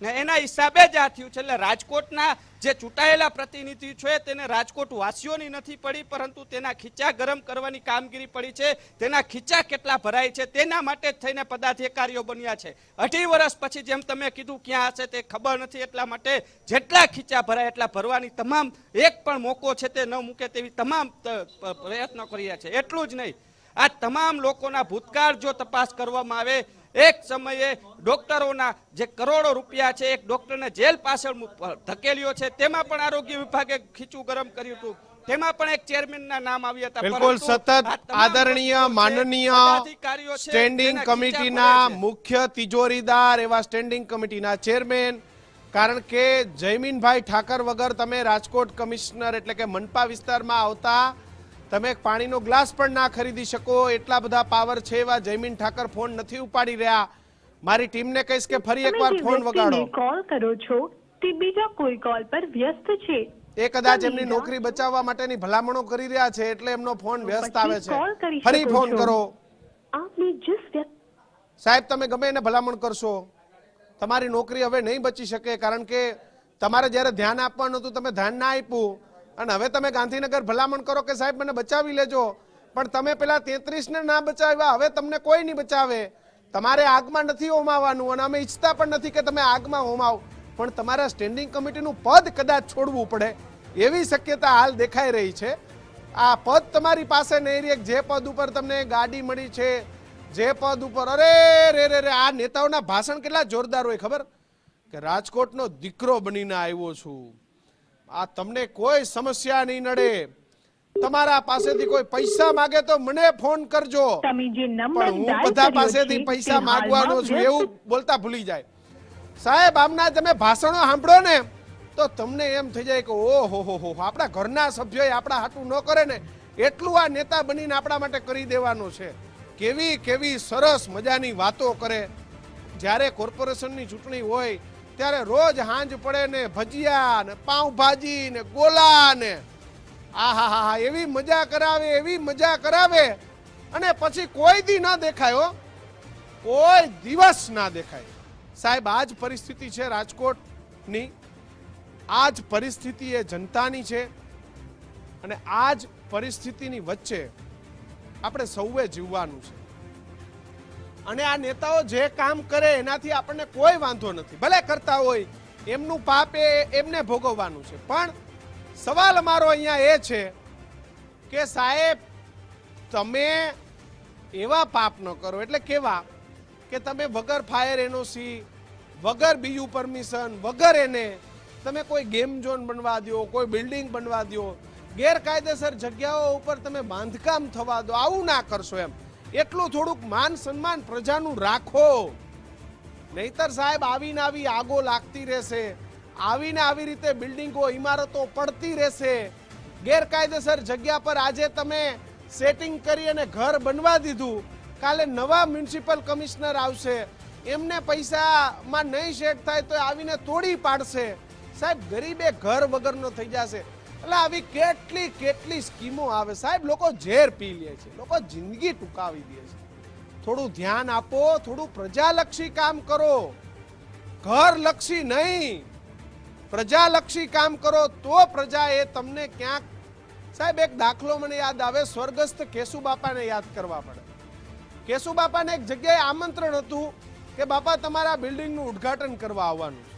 ને એના હિસાબે જ આ થયું છે. એટલે રાજકોટના જે ચૂંટાયેલા પ્રતિનિધિ છે તેને રાજકોટ વાસીઓની નથી પડી, પરંતુ તેના ખીચા ગરમ કરવાની કામગીરી પડી છે. તેના ખીચા કેટલા ભરાય છે તેના માટે જ થઈને પદાધિકારીઓ બન્યા છે. 2.5 વર્ષ પછી જેમ તમે કીધું ક્યાં હશે તે ખબર નથી, એટલા માટે જેટલા ખીચા ભરાય એટલા ભરવાની તમામ, એક પણ મોકો છે તે ન મૂકે તેવી તમામ પ્રયત્નો કર્યા છે. એટલું જ નહીં, આ તમામ લોકોના ભૂતકાળ જો તપાસ કરવામાં આવે, એક સમયે ડોક્ટરોના જે કરોડો રૂપિયા છે, એક ડોક્ટરને જેલ પાછળ ધકેલ્યો છે, તેમાં પણ આરોગ્ય વિભાગે ખીચું ગરમ કર્યું હતું. તેમાં પણ એક ચેરમેનના નામ આવ્યા હતા. બિલકુલ સતત આદરણીય માનનીય સ્ટેન્ડિંગ કમિટીના મુખ્ય તિજોરીદાર એવા સ્ટેન્ડિંગ કમિટીના ચેરમેન, કારણ કે જયમીનભાઈ ઠાકર વગર તમે રાજકોટ કમિશનર એટલે કે મનપા વિસ્તારમાં આવતા તમે એક પાણીનો ગ્લાસ પણ ના ખરીદી શકો, એટલા બધા પાવર છે. એવા જયમીન ઠાકર ફોન નથી ઉપાડી રહ્યા. મારી ટીમને કહીશ કે ફરી એકવાર ફોન વગાડો. કોલ કરો છો તે બીજા કોઈ કોલ પર વ્યસ્ત છે. એ કદાચ એમની નોકરી બચાવવા માટેની ભલામણો કરી રહ્યા છે એટલે એમનો ફોન વ્યસ્ત આવે છે. ફરી ફોન કરો. સાહેબ તમે ગમે એને ભલામણ કરશો, તમારી નોકરી હવે નહીં બચી શકે, કારણ કે તમારે જ્યારે ધ્યાન આપવાનું હતું તમે ધ્યાન ના આપ્યું, અને હવે તમે ગાંધીનગર ભલામણ કરો કે સાહેબ મને બચાવી લેજો, પણ તમે પેલા 33 ને ના બચાવ્યા, હવે તમને કોઈ નહીં બચાવે. તમારે આગમાં નથી હોમાવાનું અને અમે ઈચ્છતા પણ નથી કે તમે આગમાં હોમાવ, પણ તમારા સ્ટેન્ડિંગ કમિટીનું પદ કદાચ છોડવું પડે એવી શક્યતા હાલ દેખાઈ રહી છે. આ પદ તમારી પાસે નહીં રહે. જે પદ ઉપર તમને ગાડી મળી છે, જે પદ ઉપર, અરે રે રે રે, આ નેતાઓના ભાષણ કેટલા જોરદાર હોય ખબર? કે રાજકોટનો દીકરો બનીને આવ્યો છું, આ તમને કોઈ સમસ્યા નહીં નડે, તમારા પાસેથી કોઈ પૈસા માંગે તો મને ફોન કરજો, પણ હું બધા પાસેથી પૈસા માંગવાનો છું એવું બોલતા ભૂલી જાય. સાહેબ આમના તમે ભાષણો સાંભળો ને તો તમને એમ થઈ જાય કે ઓહો હો, આપણા ઘરના સભ્યોએ આપણા હાટું ન કરે ને એટલું આ નેતા બનીને આપણા માટે કરી દેવાનું છે. કેવી કેવી સરસ મજાની વાતો કરે. જ્યારે કોર્પોરેશનની ચૂંટણી હોય ત્યારે રોજ હાંજ પડે ને ભજીયા ને પાઉંભાજી ને ગોલા ને આહા એવી મજા કરાવે, એવી મજા કરાવે, અને પછી કોઈ દી ના દેખાય હો, કોઈ દિવસ ના દેખાય. સાહેબ આ જ પરિસ્થિતિ છે રાજકોટની, આ જ પરિસ્થિતિ એ જનતાની છે, અને આ જ પરિસ્થિતિની વચ્ચે આપણે સૌએ જીવવાનું છે. અને આ નેતાઓ જે કામ કરે એનાથી આપણને કોઈ વાંધો નથી, ભલે કરતા હોય, એમનું પાપ એમને ભોગવવાનું છે. પણ સવાલ અમારો અહીંયા એ છે કે સાહેબ તમે એવા પાપ ન કરો. એટલે કેવા કે તમે વગર ફાયર એનઓસી, વગર બીયુ પરમિશન, વગર એને તમે કોઈ ગેમ ઝોન બનવા દો, કોઈ બિલ્ડિંગ બનવા દો, ગેરકાયદેસર જગ્યાઓ ઉપર તમે બાંધકામ થવા દો, આવું ના કરશો. એમ એટલું થોડુંક માન સન્માન પ્રજાનું રાખો, નહીતર સાહેબ આવીને આવી આગો લાગતી રહેશે, આવીને આવી રીતે બિલ્ડિંગો ઇમારતો પડતી રહેશે. ગેરકાયદેસર જગ્યા પર આજે તમે સેટિંગ કરી અને ઘર બનવા દીધું, કાલે નવા મ્યુનિસિપલ કમિશનર આવશે, એમને પૈસામાં નહીં સેટ થાય તો આવીને તોડી પાડશે. સાહેબ ગરીબે ઘર વગરનો થઈ જશે. એટલે આવી કેટલી કેટલી સ્કીમો આવે સાહેબ. લોકો ઝેર પી લે છે, લોકો જિંદગી ટૂંકાવી દે છે. થોડું ધ્યાન આપો, થોડું પ્રજાલક્ષી કામ કરો, ઘરલક્ષી નહીં. પ્રજાલક્ષી કામ કરો તો પ્રજા એ તમને ક્યાંક. સાહેબ એક દાખલો મને યાદ આવે, સ્વર્ગસ્થ કેશુબાપાને યાદ કરવા પડે. કેશુબાપાને એક જગ્યાએ આમંત્રણ હતું કે બાપા તમારા બિલ્ડિંગનું ઉદ્ઘાટન કરવા આવવાનું છે.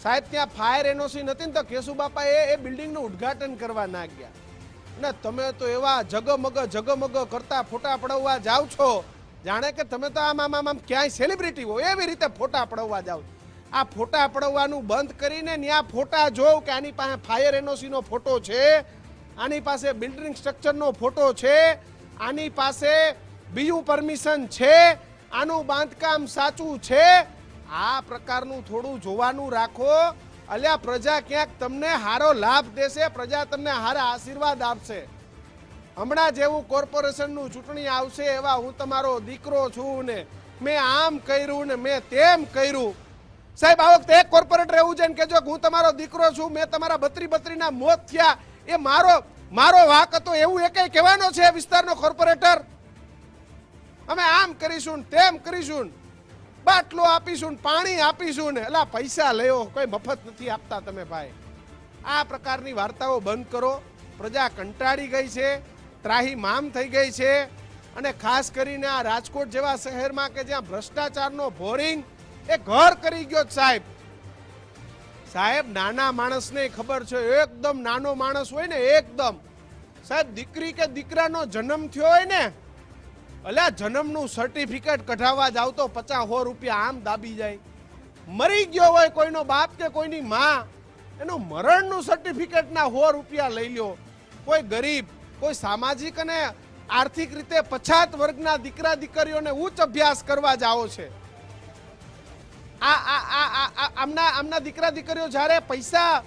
સાહેબ ત્યાં ફાયર એનઓસી નથી ને તો કેશુબાપા એ બિલ્ડિંગનું ઉદ્ઘાટન કરવા ના ગયા. ને તમે તો એવા જગમગ કરતા ફોટા પડાવવા જાવ છો જાણે કે તમે તો આમ ક્યાંય સેલિબ્રિટી હો એવી રીતે ફોટા પડાવવા જાવ. આ ફોટા પડાવવાનું બંધ કરીને ત્યાં ફોટા જોવ કે આની પાસે ફાયર એનઓસી નો ફોટો છે, આની પાસે બિલ્ડિંગ સ્ટ્રક્ચરનો ફોટો છે, આની પાસે બીજું પરમિશન છે, આનું બાંધકામ સાચું છે. આ પ્રકારનું થોડું જોવાનું રાખો. અલ્યા પ્રજા ક્યાંક તમને હારો લાભ દેશે, પ્રજા તમને હારા આશીર્વાદ આપશે. હમણાં જેવું કોર્પોરેશનનું ચૂંટણી આવશે એવા હું તમારો દીકરો છું ને મેં આમ કર્યું ને મેં તેમ કર્યું. સાહેબ આ વખતે એક કોર્પોરેટર એવું છે ને કે જો હું તમારો દીકરો છું, મેં તમારા 32 ના મોત થયા એ મારો વાક હતો એવું એકેય કહેવાનો છે વિસ્તારનો કોર્પોરેટર? અમે આમ કરીશું તેમ કરીશું, બાટલો આપીશું પાણી આપીશું ને. એટલે પૈસા લેવો, કોઈ મફત નથી આપતા તમે ભાઈ. આ પ્રકારની વાર્તાઓ બંધ કરો. પ્રજા કંટાળી ગઈ છે, ત્રાહીમામ થઈ ગઈ છે. અને ખાસ કરીને આ રાજકોટ જેવા શહેરમાં કે જ્યાં ભ્રષ્ટાચારનો બોરિંગ એ ઘર કરી ગયો સાહેબ. સાહેબ નાના માણસને ખબર છે, એકદમ નાનો માણસ હોય ને એકદમ સાહેબ, દીકરી કે દીકરાનો જન્મ થયો હોય ને અલ્યા જન્મનું સર્ટિફિકેટ કઢાવવા જાવ તો 50-100 રૂપિયા આમ દાબી જાય. મરી ગયો હોય કોઈનો બાપ કે કોઈની માં, એનું મરણનું સર્ટિફિકેટ ના 100 રૂપિયા લઈ લ્યો. કોઈ ગરીબ, કોઈ સામાજિક અને આર્થિક રીતે પછાત વર્ગના દીકરા દીકરીઓને ઉચ્ચ અભ્યાસ કરવા જાઓ છે. આમના દીકરા દીકરીઓ જ્યારે પૈસા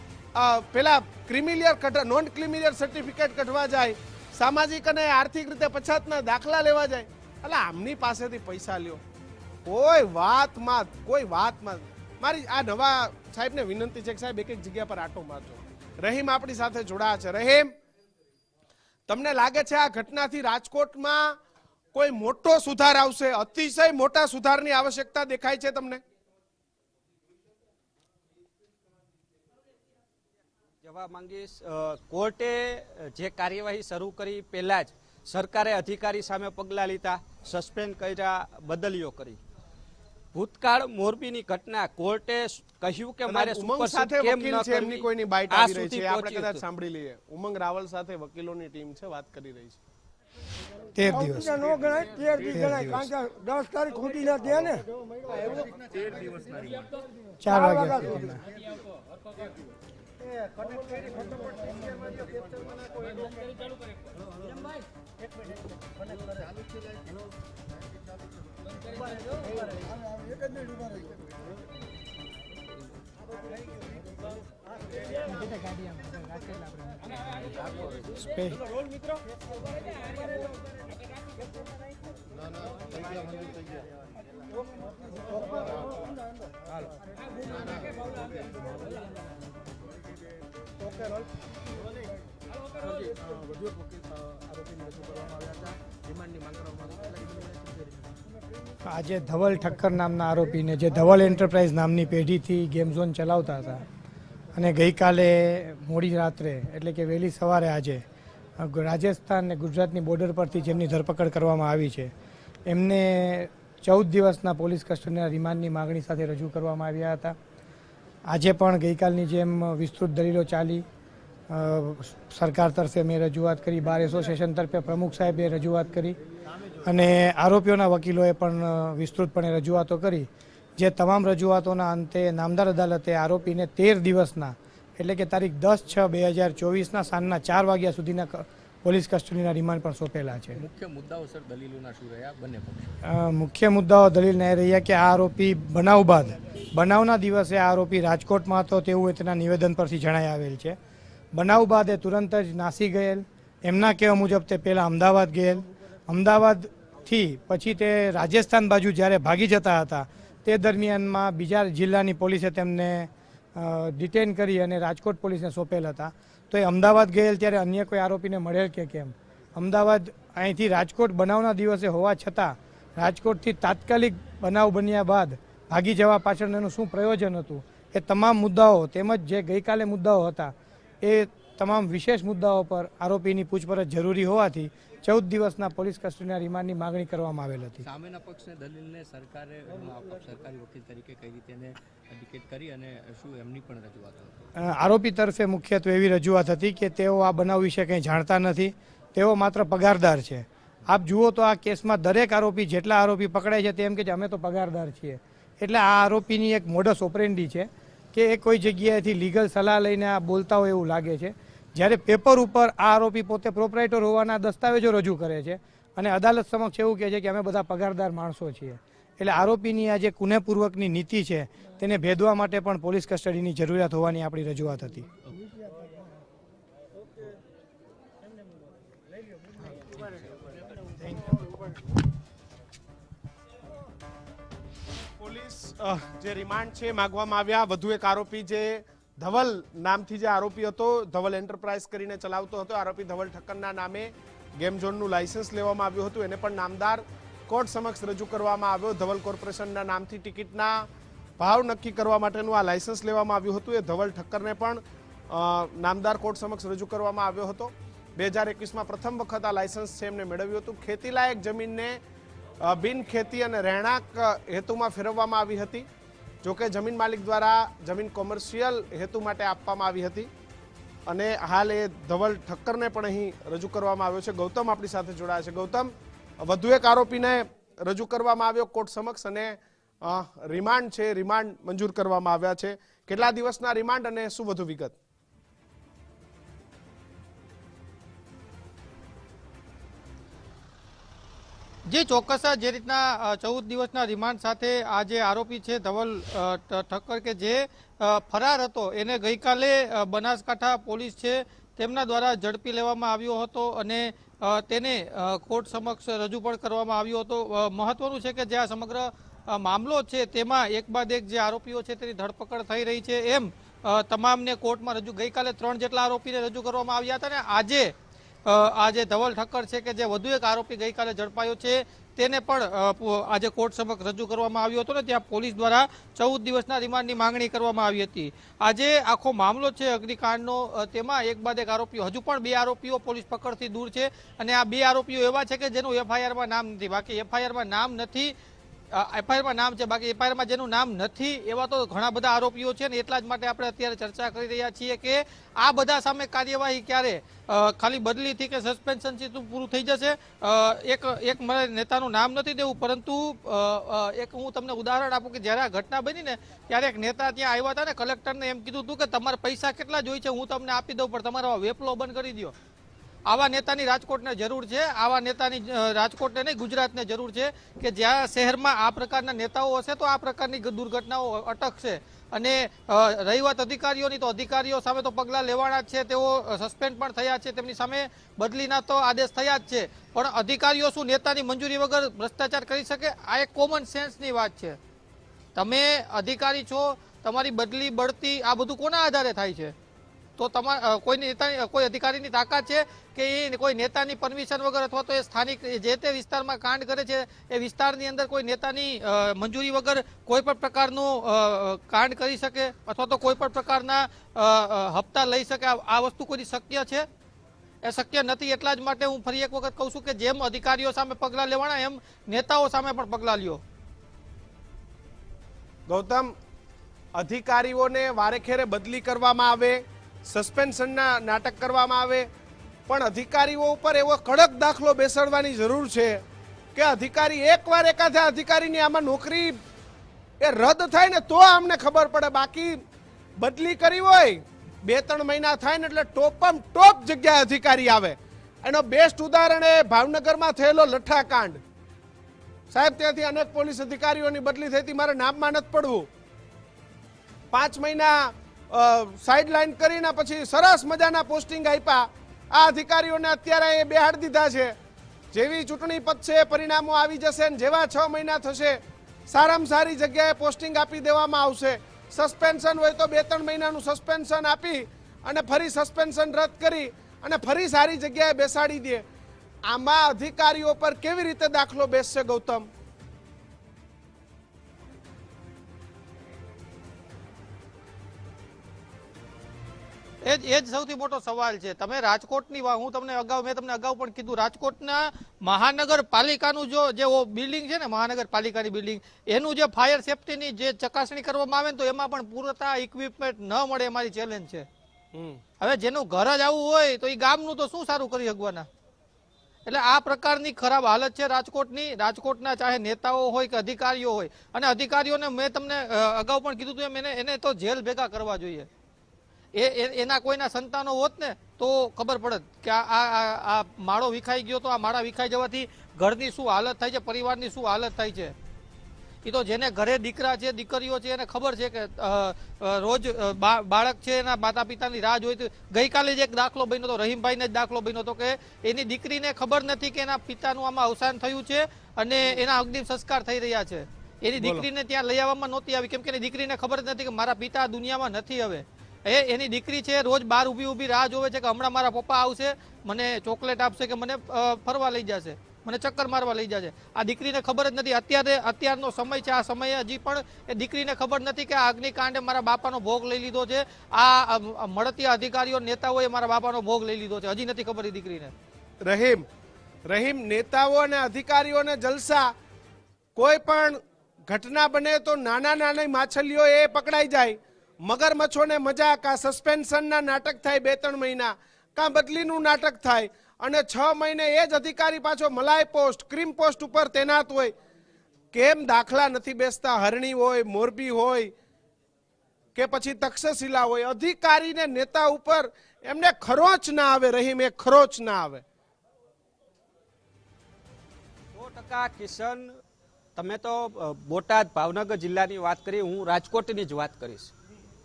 પેલા ક્રિમિલિયર નોન ક્રિમિલિયર સર્ટિફિકેટ કઢવા જાય, સામાજિક અને આર્થિક રીતે પછાતના દાખલા લેવા જાય, એટલે આમની પાસેથી પૈસા લ્યો. કોઈ વાતમાં મારી આ નવા સાહેબને વિનંતી છે કે સાહેબ એક જગ્યા પર આટો મારજો. રહીમ આપણી સાથે જોડાયા છે. રહીમ, તમને લાગે છે આ ઘટનાથી રાજકોટમાં કોઈ મોટો સુધાર આવશે? અતિશય મોટા સુધારની આવશ્યકતા દેખાય છે તમને? જવાબ માંગીશ. કોર્ટે જે કાર્યવાહી શરૂ કરી પહેલા જ સરકારે અધિકારી સામે પગલાં લીધા, સસ્પેન્ડ કર્યા, બદલીઓ કરી. ભૂતકાળ મોરબીની ઘટના કોર્ટે કહ્યું કે મારે ઉમંગ સાથે વકીલ છે, એમની કોઈની બાઇટ આવી રહી છે, આપણે કદાચ સાંભળી લઈએ. ઉમંગ રાવલ સાથે વકીલોની ટીમ છે, વાત કરી રહી છે. 13 દિવસ નો ગણાય, 13 દી ગણાય, કારણ કે 10 તારીખ ખોટી ના થયા ને 4 વાગ્યા આજે ધવલ ઠક્કર નામના આરોપીને, જે ધવલ એન્ટરપ્રાઇઝ નામની પેઢીથી ગેમ ઝોન ચલાવતા હતા, અને ગઈકાલે મોડી રાત્રે એટલે કે વહેલી સવારે આજે રાજસ્થાન અને ગુજરાતની બોર્ડર પરથી જેમની ધરપકડ કરવામાં આવી છે, એમને 14 દિવસના પોલીસ કસ્ટડીના રિમાન્ડની માગણી સાથે રજૂ કરવામાં આવ્યા હતા. આજે પણ ગઈકાલની જેમ વિસ્તૃત દલીલો ચાલી. સરકાર તરફે મેં રજૂઆત કરી, બાર એસોસિએશન તરફે પ્રમુખ સાહેબે રજૂઆત કરી અને આરોપીઓના વકીલોએ પણ વિસ્તૃતપણે રજૂઆતો કરી. જે તમામ રજૂઆતોના અંતે નામદાર અદાલતે આરોપીને 13 દિવસના એટલે કે તારીખ 10/6/2024ના સાંજના 4 વાગ્યા સુધીના પોલીસ કસ્ટડીના રિમાન્ડ પણ સોંપેલા છે. મુખ્ય મુદ્દાઓ સર દલીલોના શું રહ્યા બંને પક્ષ? મુખ્ય મુદ્દાઓ દલીલના એ રહ્યા કે આ આરોપી બનાવ બાદ, બનાવના દિવસે આ આરોપી રાજકોટમાં હતો તેવું તેના નિવેદન પરથી જણાઈ આવેલ છે. બનાવ બાદ એ તુરંત જ નાસી ગયેલ. એમના કહેવા મુજબ તે પહેલાં અમદાવાદ ગયેલ. અમદાવાદથી પછી તે રાજસ્થાન બાજુ જ્યારે ભાગી જતા હતા તે દરમિયાનમાં બીજા જિલ્લાની પોલીસે તેમને ડિટેન કરી અને રાજકોટ પોલીસને સોંપેલ હતા. તો એ અમદાવાદ ગયેલ ત્યારે અન્ય કોઈ આરોપીને મળેલ કે કેમ? અમદાવાદ અહીંથી રાજકોટ બનાવના દિવસે હોવા છતાં રાજકોટથી તાત્કાલિક બનાવ બન્યા બાદ ભાગી જવા પાછળનું એનું શું પ્રયોજન હતું? એ તમામ મુદ્દાઓ તેમજ જે ગઈકાલે મુદ્દાઓ હતા એ તમામ વિશેષ મુદ્દાઓ પર આરોપીની પૂછપરછ જરૂરી હોવાથી 14 દિવસના પોલીસ કસ્ટડીના રિમાન્ડની માગણી કરવામાં આવેલ હતી. સામેના પક્ષને દલીલને સરકારે સરકારી વકીલ તરીકે કઈ રીતે એને એડવોકેટ કરી અને શું એમની પણ રજૂઆત હતી? આરોપી તરફે મુખ્યત્વે એવી રજૂઆત હતી કે તેઓ આ બનાવ વિશે કંઈ જાણતા નથી, તેઓ માત્ર પગારદાર છે. આપ જુઓ તો આ કેસમાં દરેક આરોપી જેટલા આરોપી પકડાય છે તેમ કે અમે તો પગારદાર છીએ. એટલે આ આરોપીની એક મોડસ ઓપરેન્ડી છે કે એ કોઈ જગ્યાએથી લીગલ સલાહ લઈને આ બોલતા હોય એવું લાગે છે. જ્યારે પેપર ઉપર આ આરોપી પોતે પ્રોપરાઇટર હોવાના દસ્તાવેજો રજૂ કરે છે અને અદાલત સમક્ષ એવું કહે છે કે અમે બધા પગારદાર માણસો છીએ. એટલે આરોપીની આ જે કુનેપૂર્વકની નીતિ છે તેને ભેદવા માટે પણ પોલીસ કસ્ટડીની જરૂરિયાત હોવાની આપણી રજૂઆત હતી. પોલીસ જે રિમાન્ડ છે માંગવામાં આવ્યા. વધુ એક આરોપી જે ધવલ નામથી જે આરોપી હતો, ધવલ એન્ટરપ્રાઇઝ કરીને ચલાવતો હતો, આરોપી ધવલ ઠક્કરના નામે ગેમ ઝોનનું લાયસન્સ લેવામાં આવ્યું હતું. એને પણ નામદાર કોર્ટ સમક્ષ રજૂ કરવામાં આવ્યો. ધવલ કોર્પોરેશનના નામથી ટિકિટના ભાવ નક્કી કરવા માટેનું આ લાયસન્સ લેવામાં આવ્યું હતું. એ ધવલ ઠક્કરને પણ નામદાર કોર્ટ સમક્ષ રજૂ કરવામાં આવ્યો હતો. 2021માં પ્રથમ વખત આ લાયસન્સ છે એમને મેળવ્યું હતું. ખેતીલાયક જમીનને બિન ખેતી અને રહેણાંક હેતુમાં ફેરવવામાં આવી હતી. જોકે જમીન માલિક દ્વારા જમીન કોમર્શિયલ હેતુ માટે આપવામાં આવી હતી અને હાલ એ ધવલ ઠક્કરને પણ અહીં રજૂ કરવામાં આવ્યો છે. ગૌતમ આપણી સાથે જોડાયા છે. ગૌતમ, વધુ એક આરોપીને રજૂ કરવામાં આવ્યો કોર્ટ સમક્ષ અને રિમાન્ડ છે, રિમાન્ડ મંજૂર કરવામાં આવ્યા છે. કેટલા દિવસના રિમાન્ડ અને શું વધુ વિગત? જે ચોક્કસ જે રીતના 14 દિવસના રિમાન્ડ સાથે આ જે આરોપી છે ધવલ ઠક્કર કે જે ફરાર હતો એને ગઈકાલે બનાસકાંઠા પોલીસ છે તેમના દ્વારા ઝડપી લેવામાં આવ્યો હતો અને તેને કોર્ટ સમક્ષ રજૂ પણ કરવામાં આવ્યો હતો. મહત્વનું છે કે જે આ સમગ્ર મામલો છે તેમાં એક બાદ એક જે આરોપીઓ છે તેની ધરપકડ થઈ રહી છે. એમ તમામને કોર્ટમાં રજૂ ગઈકાલે 3 જેટલા આરોપીને રજૂ કરવામાં આવ્યા હતા અને આજે આજે ધવલ ઠક્કર છે કે જે વધુ એક આરોપી ગઈકાલે ઝડપાયો છે તેને પણ આજે કોર્ટ સમક્ષ રજૂ કરવામાં આવ્યો હતો ને ત્યાં પોલીસ દ્વારા 14 દિવસના રિમાન્ડની માંગણી કરવામાં આવી હતી. આજે આખો મામલો છે અગ્નિકાંડનો, તેમાં એક બાદ એક આરોપીઓ, હજુ પણ 2 આરોપીઓ પોલીસ પકડથી દૂર છે અને આ 2 આરોપીઓ એવા છે કે જેનું એફઆઈઆરમાં નામ નથી. બાકી એફઆઈઆરમાં નામ નથી, એફઆઈઆરમાં નામ છે, બાકી એફઆઈઆરમાં જેનું નામ નથી એવા તો ઘણા બધા આરોપીઓ છે ને એટલા જ માટે આપણે અત્યારે ચર્ચા કરી રહ્યા છીએ કે આ બધા સામે કાર્યવાહી ક્યારે ખાલી બદલીથી કે સસ્પેન્શનથી પૂરું થઈ જશે. એક મારે નેતાનું નામ નથી દેવું, પરંતુ એક હું તમને ઉદાહરણ આપું કે જ્યારે આ ઘટના બની ને ત્યારે એક નેતા ત્યાં આવ્યા હતા ને કલેક્ટરને એમ કીધું હતું કે તમારે પૈસા કેટલા જોઈએ છે હું તમને આપી દઉં પણ તમારો વેપલો બંધ કરી દો. આવા નેતાની રાજકોટને જરૂર છે. આવા નેતાની રાજકોટને નહીં ગુજરાતને જરૂર છે કે જ્યાં શહેરમાં આ પ્રકારના નેતાઓ હશે તો આ પ્રકારની દુર્ઘટનાઓ અટકશે. અને રહી વાત અધિકારીઓની, તો અધિકારીઓ સામે તો પગલાં લેવાના જ છે. તેઓ સસ્પેન્ડ પણ થયા છે, તેમની સામે બદલીના તો આદેશ થયા જ છે. પણ અધિકારીઓ શું નેતાની મંજૂરી વગર ભ્રષ્ટાચાર કરી શકે? આ એક કોમન સેન્સની વાત છે. તમે અધિકારી છો, તમારી બદલી બઢતી આ બધું કોના આધારે થાય છે? તો કોઈ અધિકારીની તાકાત છે કે એ કોઈ નેતાની પરમિશન વગર અથવા તો એ સ્થાનિક જે તે વિસ્તારમાં કાંડ કરે છે એ વિસ્તારની અંદર કોઈ નેતાની મંજૂરી વગર કોઈ પણ પ્રકારનું કાંડ કરી શકે અથવા તો કોઈ પણ પ્રકારના હપ્તા લઈ શકે? આ વસ્તુ કોઈ શક્ય છે? એ શક્ય નથી. એટલા જ માટે હું ફરી એક વખત કહું છું કે જેમ અધિકારીઓ સામે પગલાં લેવાના એમ નેતાઓ સામે પણ પગલાં લ્યો. ગૌતમ, અધિકારીઓને વારેખેરે બદલી કરવામાં આવે, સસ્પેન્શનના નાટક કરવામાં આવે, પણ અધિકારીઓ ઉપર એવો કડક દાખલો બેસાડવાની જરૂર છે કે અધિકારી એકવાર એકાદા અધિકારીની આમાં નોકરી એ રદ થાય ને તો અમને ખબર પડે. બાકી બદલી કરી હોય 2-3 મહિના થાય ને એટલે ટોપ જગ્યાએ અધિકારી આવે. એનો બેસ્ટ ઉદાહરણ એ ભાવનગરમાં થયેલો લઠ્ઠાકાંડ. સાહેબ, ત્યાંથી અનેક પોલીસ અધિકારીઓની બદલી થઈ હતી, મારે નામમાં નથી પડવું. 5 મહિના સાઇડલાઇન કરીને પછી સરસ મજાના પોસ્ટિંગ આપ્યા. આ અધિકારીઓને અત્યારે એ બેહાડી દીધા છે. જેવી ચૂંટણી પતશે, પરિણામો આવી જશે ને જેવા 6 મહિના થશે સારામાં સારી જગ્યાએ પોસ્ટિંગ આપી દેવામાં આવશે. સસ્પેન્શન હોય તો 2-3 મહિનાનું સસ્પેન્શન આપી અને ફરી સસ્પેન્શન રદ કરી અને ફરી સારી જગ્યાએ બેસાડી દે. આમાં અધિકારીઓ પર કેવી રીતે દાખલો બેસશે ગૌતમ? એ જ સૌથી મોટો સવાલ છે. તમે રાજકોટની મેં તમને અગાઉ પણ કીધું, રાજકોટના મહાનગરપાલિકાનું જે બિલ્ડિંગ છે ને, મહાનગરપાલિકાની બિલ્ડિંગ, એનું જે ફાયર સેફટીની જે ચકાસણી કરવામાં આવે ને, તો એમાં પણ પૂરતા ઇક્વિપમેન્ટ ન મળે, એ મારી ચેલેન્જ છે. હવે જેનું ઘર જ આવું હોય તો એ ગામનું તો શું સારું કરી શકવાના? એટલે આ પ્રકારની ખરાબ હાલત છે રાજકોટની. રાજકોટના ચાહે નેતાઓ હોય કે અધિકારીઓ હોય, અને અધિકારીઓને મેં તમને અગાઉ પણ કીધું હતું એમ, એને તો જેલ ભેગા કરવા જોઈએ. એના કોઈના સંતાનો હોત ને તો ખબર પડત કે આ માળો વિખાઈ ગયો, તો આ માળા વિખાઈ જવાથી ઘરની શું હાલત થાય છે, પરિવારની શું હાલત થાય છે. એ તો જેને ઘરે દીકરા છે, દીકરીઓ છે, એને ખબર છે કે રોજ બાળક છે એના માતા પિતાની રાહ જોઈ. ગઈકાલે જ એક દાખલો બન્યો હતો, રહીમભાઈને જ દાખલો બન્યો હતો કે એની દીકરીને ખબર નથી કે એના પિતાનું આમાં અવસાન થયું છે અને એના અગ્નિમ સંસ્કાર થઈ રહ્યા છે. એની દીકરીને ત્યાં લઈ આવવામાં નહોતી આવી, કેમ કે એની દીકરીને ખબર જ નથી કે મારા પિતા દુનિયામાં નથી હવે. એની દીકરી છે રોજ બહાર ઊભી રાહ જોવે છે કે હમણાં મારા પપ્પા આવશે, મને ચોકલેટ આપશે કે મને ફરવા લઈ જશે, મને ચક્કર મારવા લઈ જશે. આ દીકરીને ખબર જ નથી. અત્યારનો સમય છે, આ સમયે હજી પણ એ દીકરીને ખબર નથી કે આ અગ્નિકાંડે મારા બાપાનો ભોગ લઈ લીધો છે, આ મળતિયા અધિકારીઓ નેતાઓએ મારા બાપાનો ભોગ લઈ લીધો છે, હજી નથી ખબર એ દીકરીને. રહીમ, નેતાઓ અને અધિકારીઓને જલસા, કોઈ પણ ઘટના બને તો નાની માછલીઓ એ પકડાઈ જાય, મગરમચ્છોને મજા, કા સસ્પેન્શનના નાટક થાય 2-3 મહિના, કા બદલીનું નાટક થાય, અને 6 મહિને એ જ અધિકારી પાછો મલાઈ પોસ્ટ, ક્રીમ પોસ્ટ ઉપર તૈનાત હોય. કેમ દાખલા નથી બેસતા? હરણી હોય, મોરબી હોય કે પછી તક્ષશિલા હોય, અધિકારીને નેતા ઉપર એમને ખરોચ ના આવે. રહીમ, એ ખરોચ ના આવે. 100% કિશન, તમે તો બોટાદ ભાવનગર જિલ્લાની વાત કરી, હું રાજકોટની જ વાત કરીશ.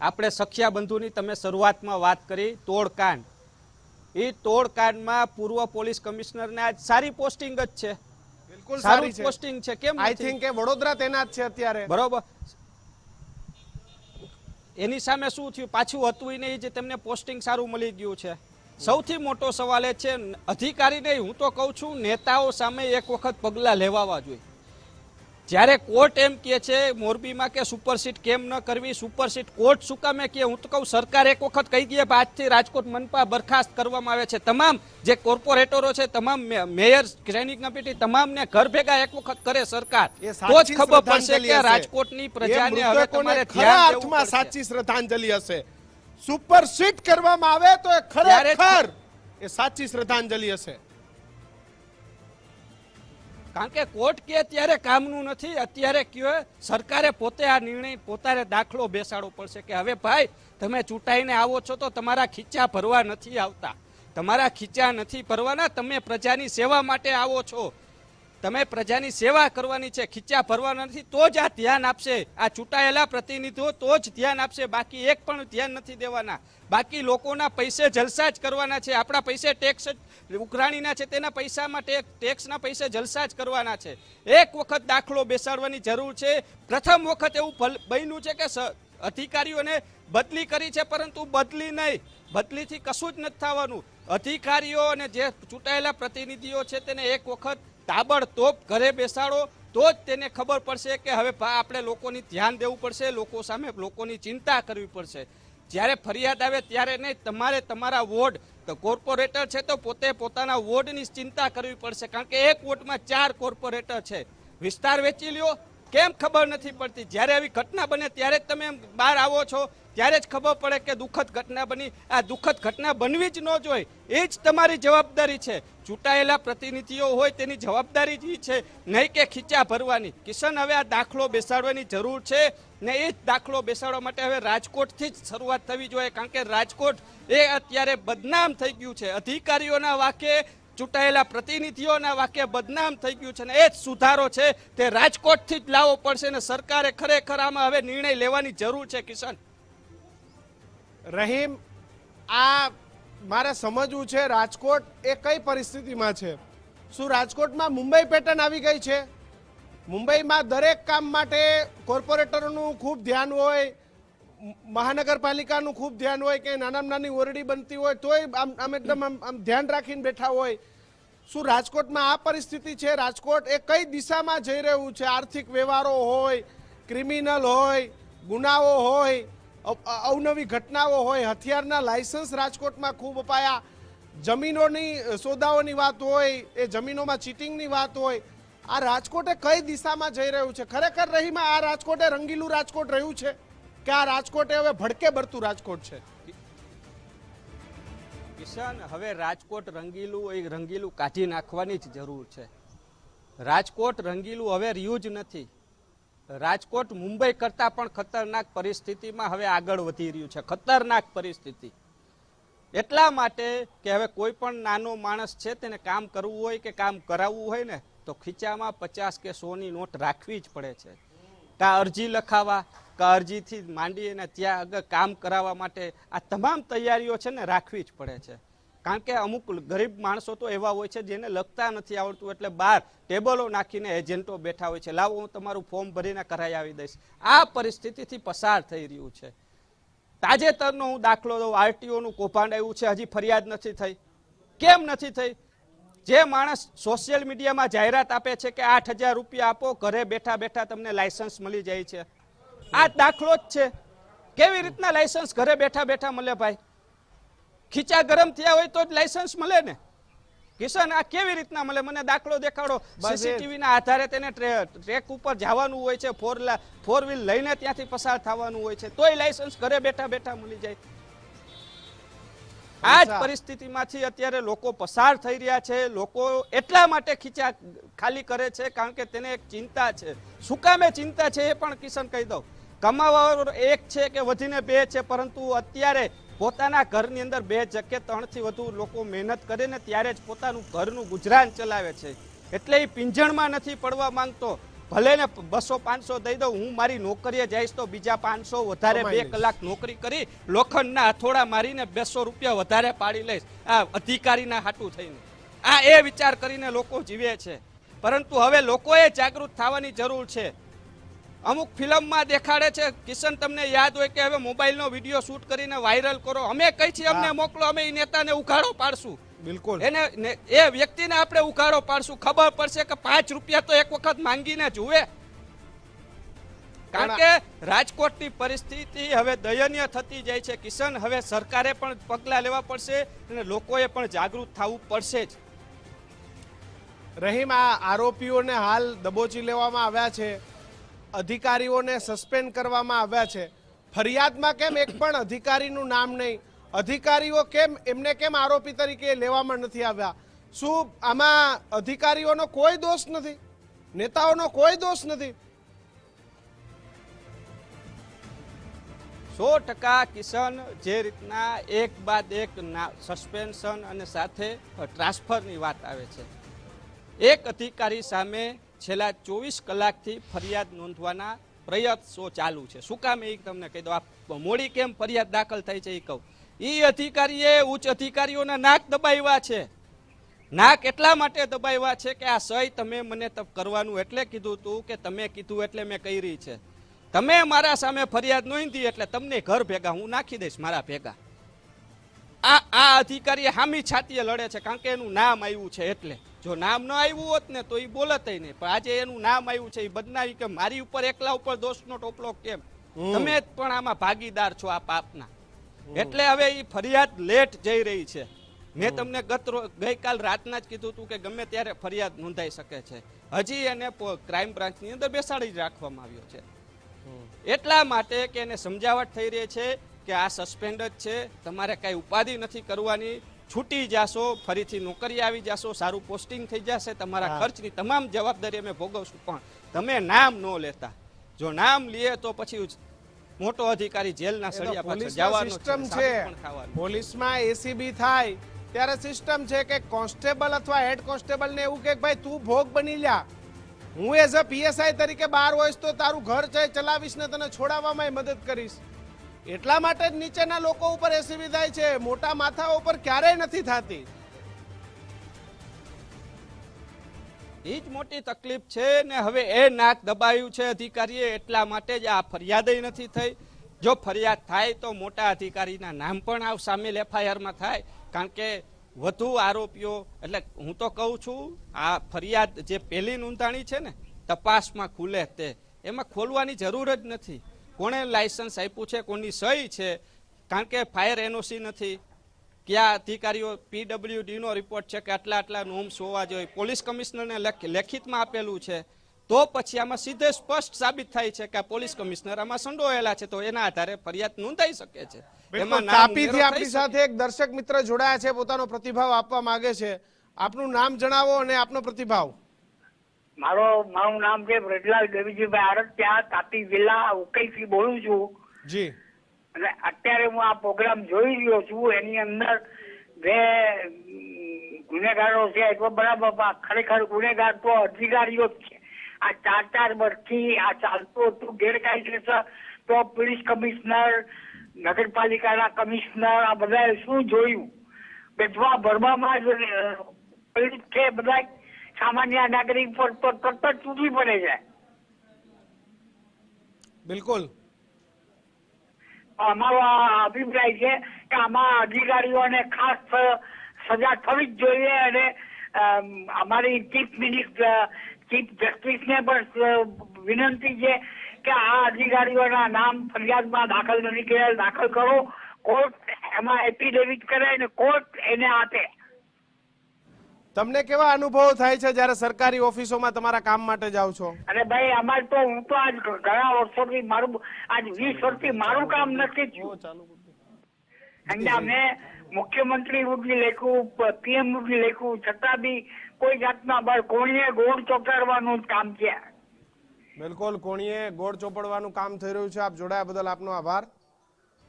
આપણે સખિયા બંધુની તમે શરૂઆતમાં વાત કરી, તોડકાંડ. એ તોડકાંડમાં પૂર્વ પોલીસ કમિશનરને આજ સારી પોસ્ટિંગ જ છે, બિલકુલ સારું સારી પોસ્ટિંગ છે. કેમ આઈ થિંક કે વડોદરા તૈનાત છે અત્યારે, બરોબર. એની સામે શું થયું? પાછું હતું નહીં, જે તેમને પોસ્ટિંગ સારું મળી ગયું છે. સૌથી મોટો સવાલ એ છે, અધિકારી નહીં, હું તો કહું છું નેતાઓ સામે એક વખત પગલાં લેવાવા જોઈએ. જ્યારે કોર્ટ એમ કહે છે મોરબીમાં કે સુપરસીટ કેમ ન કરવી, સુપરસીટ કોર્ટ શું કામે કહે? હું તો કહું સરકાર એક વખત કહી દે, આજથી રાજકોટ મનપા બરખાસ્ત કરવામાં આવે છે, તમામ જે કોર્પોરેટરો છે, તમામ મેયર, સ્ટેન્ડિંગ કમિટી, તમામને ઘર ભેગા એક વખત કરે સરકાર, તો જ ખબર પડશે કે રાજકોટની પ્રજાને હવે તમારે ધ્યાન દેવું પડશે. સાચી શ્રદ્ધાંજલિ હશે. સુપરસીટ કરવામાં આવે તો એ ખરેખર એ સાચી શ્રદ્ધાંજલિ હશે. કારણ કે કોર્ટ કે ત્યારે કામનું નથી, અત્યારે કયો સરકારે પોતે આ નિર્ણય પોતાને દાખલો બેસાડવો પડશે કે હવે ભાઈ તમે ચૂંટાઈને આવો છો તો તમારા ખીચા ભરવા નથી આવતા, તમારા ખીચા નથી ભરવાના, તમે પ્રજાની સેવા માટે આવો છો, તમે પ્રજાની સેવા કરવાની છે, ખીચા ભરવાના નથી. તો જ આ ધ્યાન આપશે, આ ચૂંટાયેલા પ્રતિનિધિઓ તો જ ધ્યાન આપશે, બાકી એક પણ ધ્યાન નથી દેવાના. બાકી લોકોના પૈસે જલસા જ કરવાના છે, આપણા પૈસે ટેક્સ ઉઘરાણીના છે, તેના પૈસામાં ટેક્સના પૈસે જલસા જ કરવાના છે. એક વખત દાખલો બેસાડવાની જરૂર છે. પ્રથમ વખત એવું બન્યું છે કે અધિકારીઓને બદલી કરી છે, પરંતુ બદલી નહીં, બદલીથી કશું જ નથી થવાનું. અધિકારીઓ અને જે ચૂંટાયેલા પ્રતિનિધિઓ છે તેને એક વખત તાબડતોબ ઘરે બેસાડો, તો જ તેને ખબર પડશે કે હવે આપણે લોકોની ધ્યાન દેવું પડશે, લોકો સામે લોકોની ચિંતા કરવી પડશે. જ્યારે ફરિયાદ આવે ત્યારે નહીં, તમારે તમારા વોર્ડ, તો કોર્પોરેટર છે તો પોતે પોતાના વોર્ડની ચિંતા કરવી પડશે, કારણ કે એક વોર્ડમાં 4 કોર્પોરેટર છે. વિસ્તાર વેચી લ્યો, કેમ ખબર નથી પડતી? જ્યારે આવી ઘટના બને ત્યારે જ તમે બહાર આવો છો, ત્યારે જ ખબર પડે કે દુઃખદ ઘટના બની. આ દુઃખદ ઘટના બનવી જ ન જોઈએ, એ જ તમારી જવાબદારી છે. ચૂંટાયેલા પ્રતિનિધિઓ હોય તેની જવાબદારી જ છે, નહીં કે ખીચા ભરવાની. કિશન, હવે આ દાખલો બેસાડવાની જરૂર છે ને એ જ દાખલો બેસાડવા માટે હવે રાજકોટથી જ શરૂઆત થવી જોઈએ, કારણ કે રાજકોટ એ અત્યારે બદનામ થઈ ગયું છે, અધિકારીઓના વાકે, ચૂંટાયેલા પ્રતિનિધિઓના વાક્ય બદનામ થઈ ગયું છે, ને એ જ સુધારો છે તે રાજકોટથી જ લાવવો પડશે, ને સરકારે ખરેખર આમાં હવે નિર્ણય લેવાની જરૂર છે. કિશન, રહીમ, આ મારે સમજવું છે રાજકોટ એ કઈ પરિસ્થિતિમાં છે. શું રાજકોટમાં મુંબઈ પેટર્ન આવી ગઈ છે? મુંબઈમાં દરેક કામ માટે કોર્પોરેટરોનું ખૂબ ધ્યાન હોય, મહાનગરપાલિકાનું ખૂબ ધ્યાન હોય કે નાનામાં નાની ઓરડી બનતી હોય તોય આમ એકદમ આમ ધ્યાન રાખીને બેઠા હોય. શું રાજકોટમાં આ પરિસ્થિતિ છે? રાજકોટ એ કઈ દિશામાં જઈ રહ્યું છે? આર્થિક વ્યવહારો હોય, ક્રિમિનલ હોય, ગુનાઓ હોય, અવનવી ઘટનાઓ હોય, હથિયારના લાયસન્સ રાજકોટમાં ખૂબ અપાયા, જમીનોની સોદાઓની વાત હોય, એ જમીનોમાં ચીટિંગની વાત હોય, આ રાજકોટ એ કઈ દિશામાં જઈ રહ્યું છે? ખરેખર રહીમાં આ રાજકોટ એ રંગીલું રાજકોટ રહ્યું છે કે આ રાજકોટ એ હવે ભડકે બળતું રાજકોટ છે? કિશન, હવે રાજકોટ રંગીલું કાઢી નાખવાની જ જરૂર છે. રાજકોટ રંગીલું હવે રહ્યું જ નથી. રાજકોટ મુંબઈ કરતાં પણ ખતરનાક પરિસ્થિતિમાં હવે આગળ વધી રહ્યું છે. ખતરનાક પરિસ્થિતિ એટલા માટે કે હવે કોઈ પણ નાનો માણસ છે તેને કામ કરવું હોય કે કામ કરાવવું હોય ને તો ખીચામાં 50 કે 100ની નોટ રાખવી જ પડે છે. કાં અરજી લખાવા, કાં અરજીથી માંડીને ત્યાં આગળ કામ કરાવવા માટે આ તમામ તૈયારીઓ છે ને રાખવી જ પડે છે. કારણ કે અમુક ગરીબ માણસો તો એવા હોય છે જેને લખતા નથી આવડતું, એટલે બહાર ટેબલો નાખીને એજન્ટો બેઠા હોય છે, લાવો હું તમારું ફોર્મ ભરીને કરાવી આવી દઈશ. આ પરિસ્થિતિથી પસાર થઈ રહ્યું છે. તાજેતરનો હું દાખલો દઉં, આરટીઓનું કૌભાંડ આવ્યું છે, હજી ફરિયાદ નથી થઈ. કેમ નથી થઈ? જે માણસ સોશિયલ મીડિયામાં જાહેરાત આપે છે કે 8,000 રૂપિયા આપો, ઘરે બેઠા બેઠા તમને લાયસન્સ મળી જાય છે, આ દાખલો જ છે. કેવી રીતના લાયસન્સ ઘરે બેઠા બેઠા મળે ભાઈ? ખીચા ગરમ થયા હોય તો જ લાયસન્સ મળે ને કિશન. આ કેવી રીતના મળે? મને દાખલો દેખાડો. સીસીટીવી ના આધારે તેને ટ્રેક ઉપર જવાનું હોય છે, ફોર વ્હીલ લઈને ત્યાંથી પસાર થવાનું હોય છે, તોય લાયસન્સ ઘરે બેઠા બેઠા મળી જાય. આ જ પરિસ્થિતિમાંથી અત્યારે લોકો પસાર થઈ રહ્યા છે. લોકો એટલા માટે ખીચા ખાલી કરે છે કારણ કે તેને એક ચિંતા છે. શું કામે ચિંતા છે એ પણ કિશન કહી દઉં. કમાવાવાળો એક છે કે વધીને 2 છે, પરંતુ અત્યારે પોતાના ઘરની અંદર 2 કે 3 થી વધુ લોકો મહેનત કરે ને ત્યારે જ પોતાનું ઘરનું ગુજરાન ચલાવે છે. એટલે એ પિંજણમાં નથી પડવા માંગતો. ભલે ને 200-500 દઈ દઉં, હું મારી નોકરીએ જઈશ તો બીજા 500 વધારે 2 કલાક નોકરી કરી લોખંડના હથોડા મારીને 200 રૂપિયા વધારે પાડી લઈશ આ અધિકારીના હાટું થઈને. આ એ વિચાર કરીને લોકો જીવે છે. પરંતુ હવે લોકોએ જાગૃત થવાની જરૂર છે. અમુક ફિલ્મમાં દેખાડે છે કિશન, તમને યાદ હોય કે હવે મોબાઈલનો વિડીયો શૂટ કરીને વાયરલ કરો. અમે કઈ છીએ અમને મોકલો, અમે એ નેતાને ઉઘાડો પાડશું. બિલકુલ એ વ્યક્તિને આપણે ઉઘાડો પાડશું. ખબર પડશે કે 5 રૂપિયા તો એક વખત માંગીને જુએ. કારણ કે રાજકોટની પરિસ્થિતિ હવે દયનીય થતી જાય છે કિશન. હવે સરકારે પણ પગલાં લેવા પડશે અને લોકોએ પણ જાગૃત થવું પડશે જ. રહીમ, આ આરોપીઓને હાલ દબોચી લેવામાં આવ્યા છે, અધિકારીઓને સસ્પેન્ડ કરવામાં આવ્યા છે. ફરિયાદમાં કેમ એક પણ અધિકારીનું નામ નહીં? અધિકારીઓ એમને કેમ આરોપી તરીકે લેવામાં નથી આવ્યા? શું આમાં અધિકારીઓનો કોઈ દોષ નથી? નેતાઓનો કોઈ દોષ નથી? 100% કિશન, જે રીતના એક બાદ એક સસ્પેન્શન અને સાથે ટ્રાન્સફરની વાત આવે છે, એક અધિકારી સામે છેલ્લા 24 કલાકથી ફરિયાદ નોંધવાના પ્રયત્નો ચાલુ છે. શું કામ એ તમને કહી દો. આ મોડી કેમ ફરિયાદ દાખલ થઈ છે એ કહું. એ અધિકારીએ ઉચ્ચ અધિકારીઓના નાક દબાવ્યા છે. નાક એટલા માટે દબાવ્યા છે કે આ સહી તમે મને કરવાનું એટલે કીધું હતું કે તમે કીધું એટલે મેં કરી છે. તમે મારા સામે ફરિયાદ નોંધી એટલે તમને ઘર ભેગા હું નાખી દઈશ મારા ભેગા. આ અધિકારી હામી છાતીએ લડે છે કારણ કે એનું નામ આવ્યું છે. એટલે જો નામ ન આવ્યું હોત ને તો એ બોલત નહીં, પણ આજે એનું નામ આવ્યું છે એ બદનાવી કે મારી ઉપર એકલા ઉપર દોષનો ટોપલો કેમ? તમે પણ આમાં ભાગીદાર છો આ પાપના. એટલે હવે એ ફરિયાદ લેટ જઈ રહી છે. મેં તમને ગઈકાલ રાતના જ કીધું હતું કે ગમે ત્યારે ફરિયાદ નોંધાઈ શકે છે. હજી એને ક્રાઇમ બ્રાન્ચની અંદર બેસાડી જ રાખવામાં આવ્યો છે. એટલા માટે કે એને સમજાવટ થઈ રહી છે કે આ સસ્પેન્ડ જ છે, તમારે કાંઈ ઉપાધિ નથી કરવાની, છૂટી જાશો, ફરીથી નોકરી આવી જાશો, સારું પોસ્ટિંગ થઈ જશે, તમારા ખર્ચની તમામ જવાબદારી અમે ભોગવશું. પણ તમે નામ ન લેતા. જો નામ લે તો પછી મોટો અધિકારી જેલના સળિયા પાછળ જવાનો સિસ્ટમ છે. પોલીસમાં એસીબી થાય ત્યારે સિસ્ટમ છે કે કોન્સ્ટેબલ અથવા હેડ કોન્સ્ટેબલ ને એવું કે ભાઈ તું ભોગ બની લ્યા, હું એઝ અ પીએસઆઈ તરીકે બહાર હોઈશ તો તારું ઘર ચલાવીશ ને તને છોડાવવામાં મદદ કરીશ. એટલા માટે જ નીચેના લોકો ઉપર એસીબી થાય છે, મોટા માથા ઉપર ક્યારેય નથી થતી. એ જ મોટી તકલીફ છે ને. હવે એ નાક દબાયું છે અધિકારીએ, એટલા માટે જ આ ફરિયાદ નથી થઈ. જો ફરિયાદ થાય તો મોટા અધિકારીના નામ પણ આવ સામેલ એફઆઈઆરમાં થાય, કારણ કે વધુ આરોપીઓ, એટલે હું તો કહું છું આ ફરિયાદ જે પહેલી નોંધાણી છે ને તપાસમાં ખુલે તે, એમાં ખોલવાની જરૂર જ નથી. કોણે લાયસન્સ આપ્યું છે, કોની સહી છે, કારણ કે ફાયર એનઓસી નથી, કયા અધિકારીઓ પીડબ્લ્યુડીનો રિપોર્ટ છે કે આટલા નોમ્સ હોવા જોઈએ, પોલીસ કમિશનરને લેખિતમાં આપેલું છે, તો પછી આમાં સીધે સ્પષ્ટ સાબિત થાય છે કે આ પોલીસ કમિશનર આમાં સંડોવાયેલા છે, તો એના આધારે ફરિયાદ નોંધાઈ શકે છે. એમાં નામ તાપીથી ઉમેરો થઈ આપણી શકે. સાથે એક દર્શક મિત્ર જોડાયા છે, પોતાનો પ્રતિભાવ આપવા માંગે છે. આપનું નામ જણાવો અને આપનો પ્રતિભાવ. મારું નામ છે બ્રજલાલ દેવીજીભાઈ આરત્યા, તાપી જિલ્લા ઉકેઈથી બોલું છું. જી. અને અત્યારે હું આ પ્રોગ્રામ જોઈ રહ્યો છું. એની અંદર જે ગુનેગારો છે એ તો બરાબર, પણ ખરેખર ગુનેગાર તો અધિકારીઓ જ છે. આ 4 વર્ષથી આ ચાલતું હતું ગેરકાયદેસર, તો પોલીસ કમિશનર, નગરપાલિકાના કમિશનર આ બધાએ શું જોયું? બેઠવા ભરવામાં જ પીડિત છે બધા સામાન્ય નાગરિક પર તરત જ તૂટી પડે છે. બિલકુલ. અમારો અભિપ્રાય છે કે આમાં અધિકારીઓને ખાસ સજા થવી જ જોઈએ. અને અમારી ચીફ જસ્ટિસને પણ વિનંતી છે કે આ અધિકારીઓના નામ ફરિયાદમાં દાખલ નથી કરેલ, દાખલ કરો. કોર્ટ એમાં એફિડેવિટ કરે અને કોર્ટ એને આપે. તમને કેવા અનુભવો થાય છે જ્યારે સરકારી ઓફિસોમાં તમારા કામ માટે જાઓ છો? અને ભાઈ અમારે તો, હું તો આજ ઘણા વર્ષોથી મારું, આજ 20 વર્ષથી મારું કામ નથી થયું. અને અમે મુખ્યમંત્રી સુધી લખ્યું, પીએમ સુધી લખ્યું, છતાં બી કોઈ જાતના કોણીએ ગોળ ચોટાડવાનું કામ છે. બિલકુલ, કોણીએ ગોળ ચોપડવાનું કામ થઈ રહ્યું છે. આપ જોડાયા બદલ આપનો આભાર.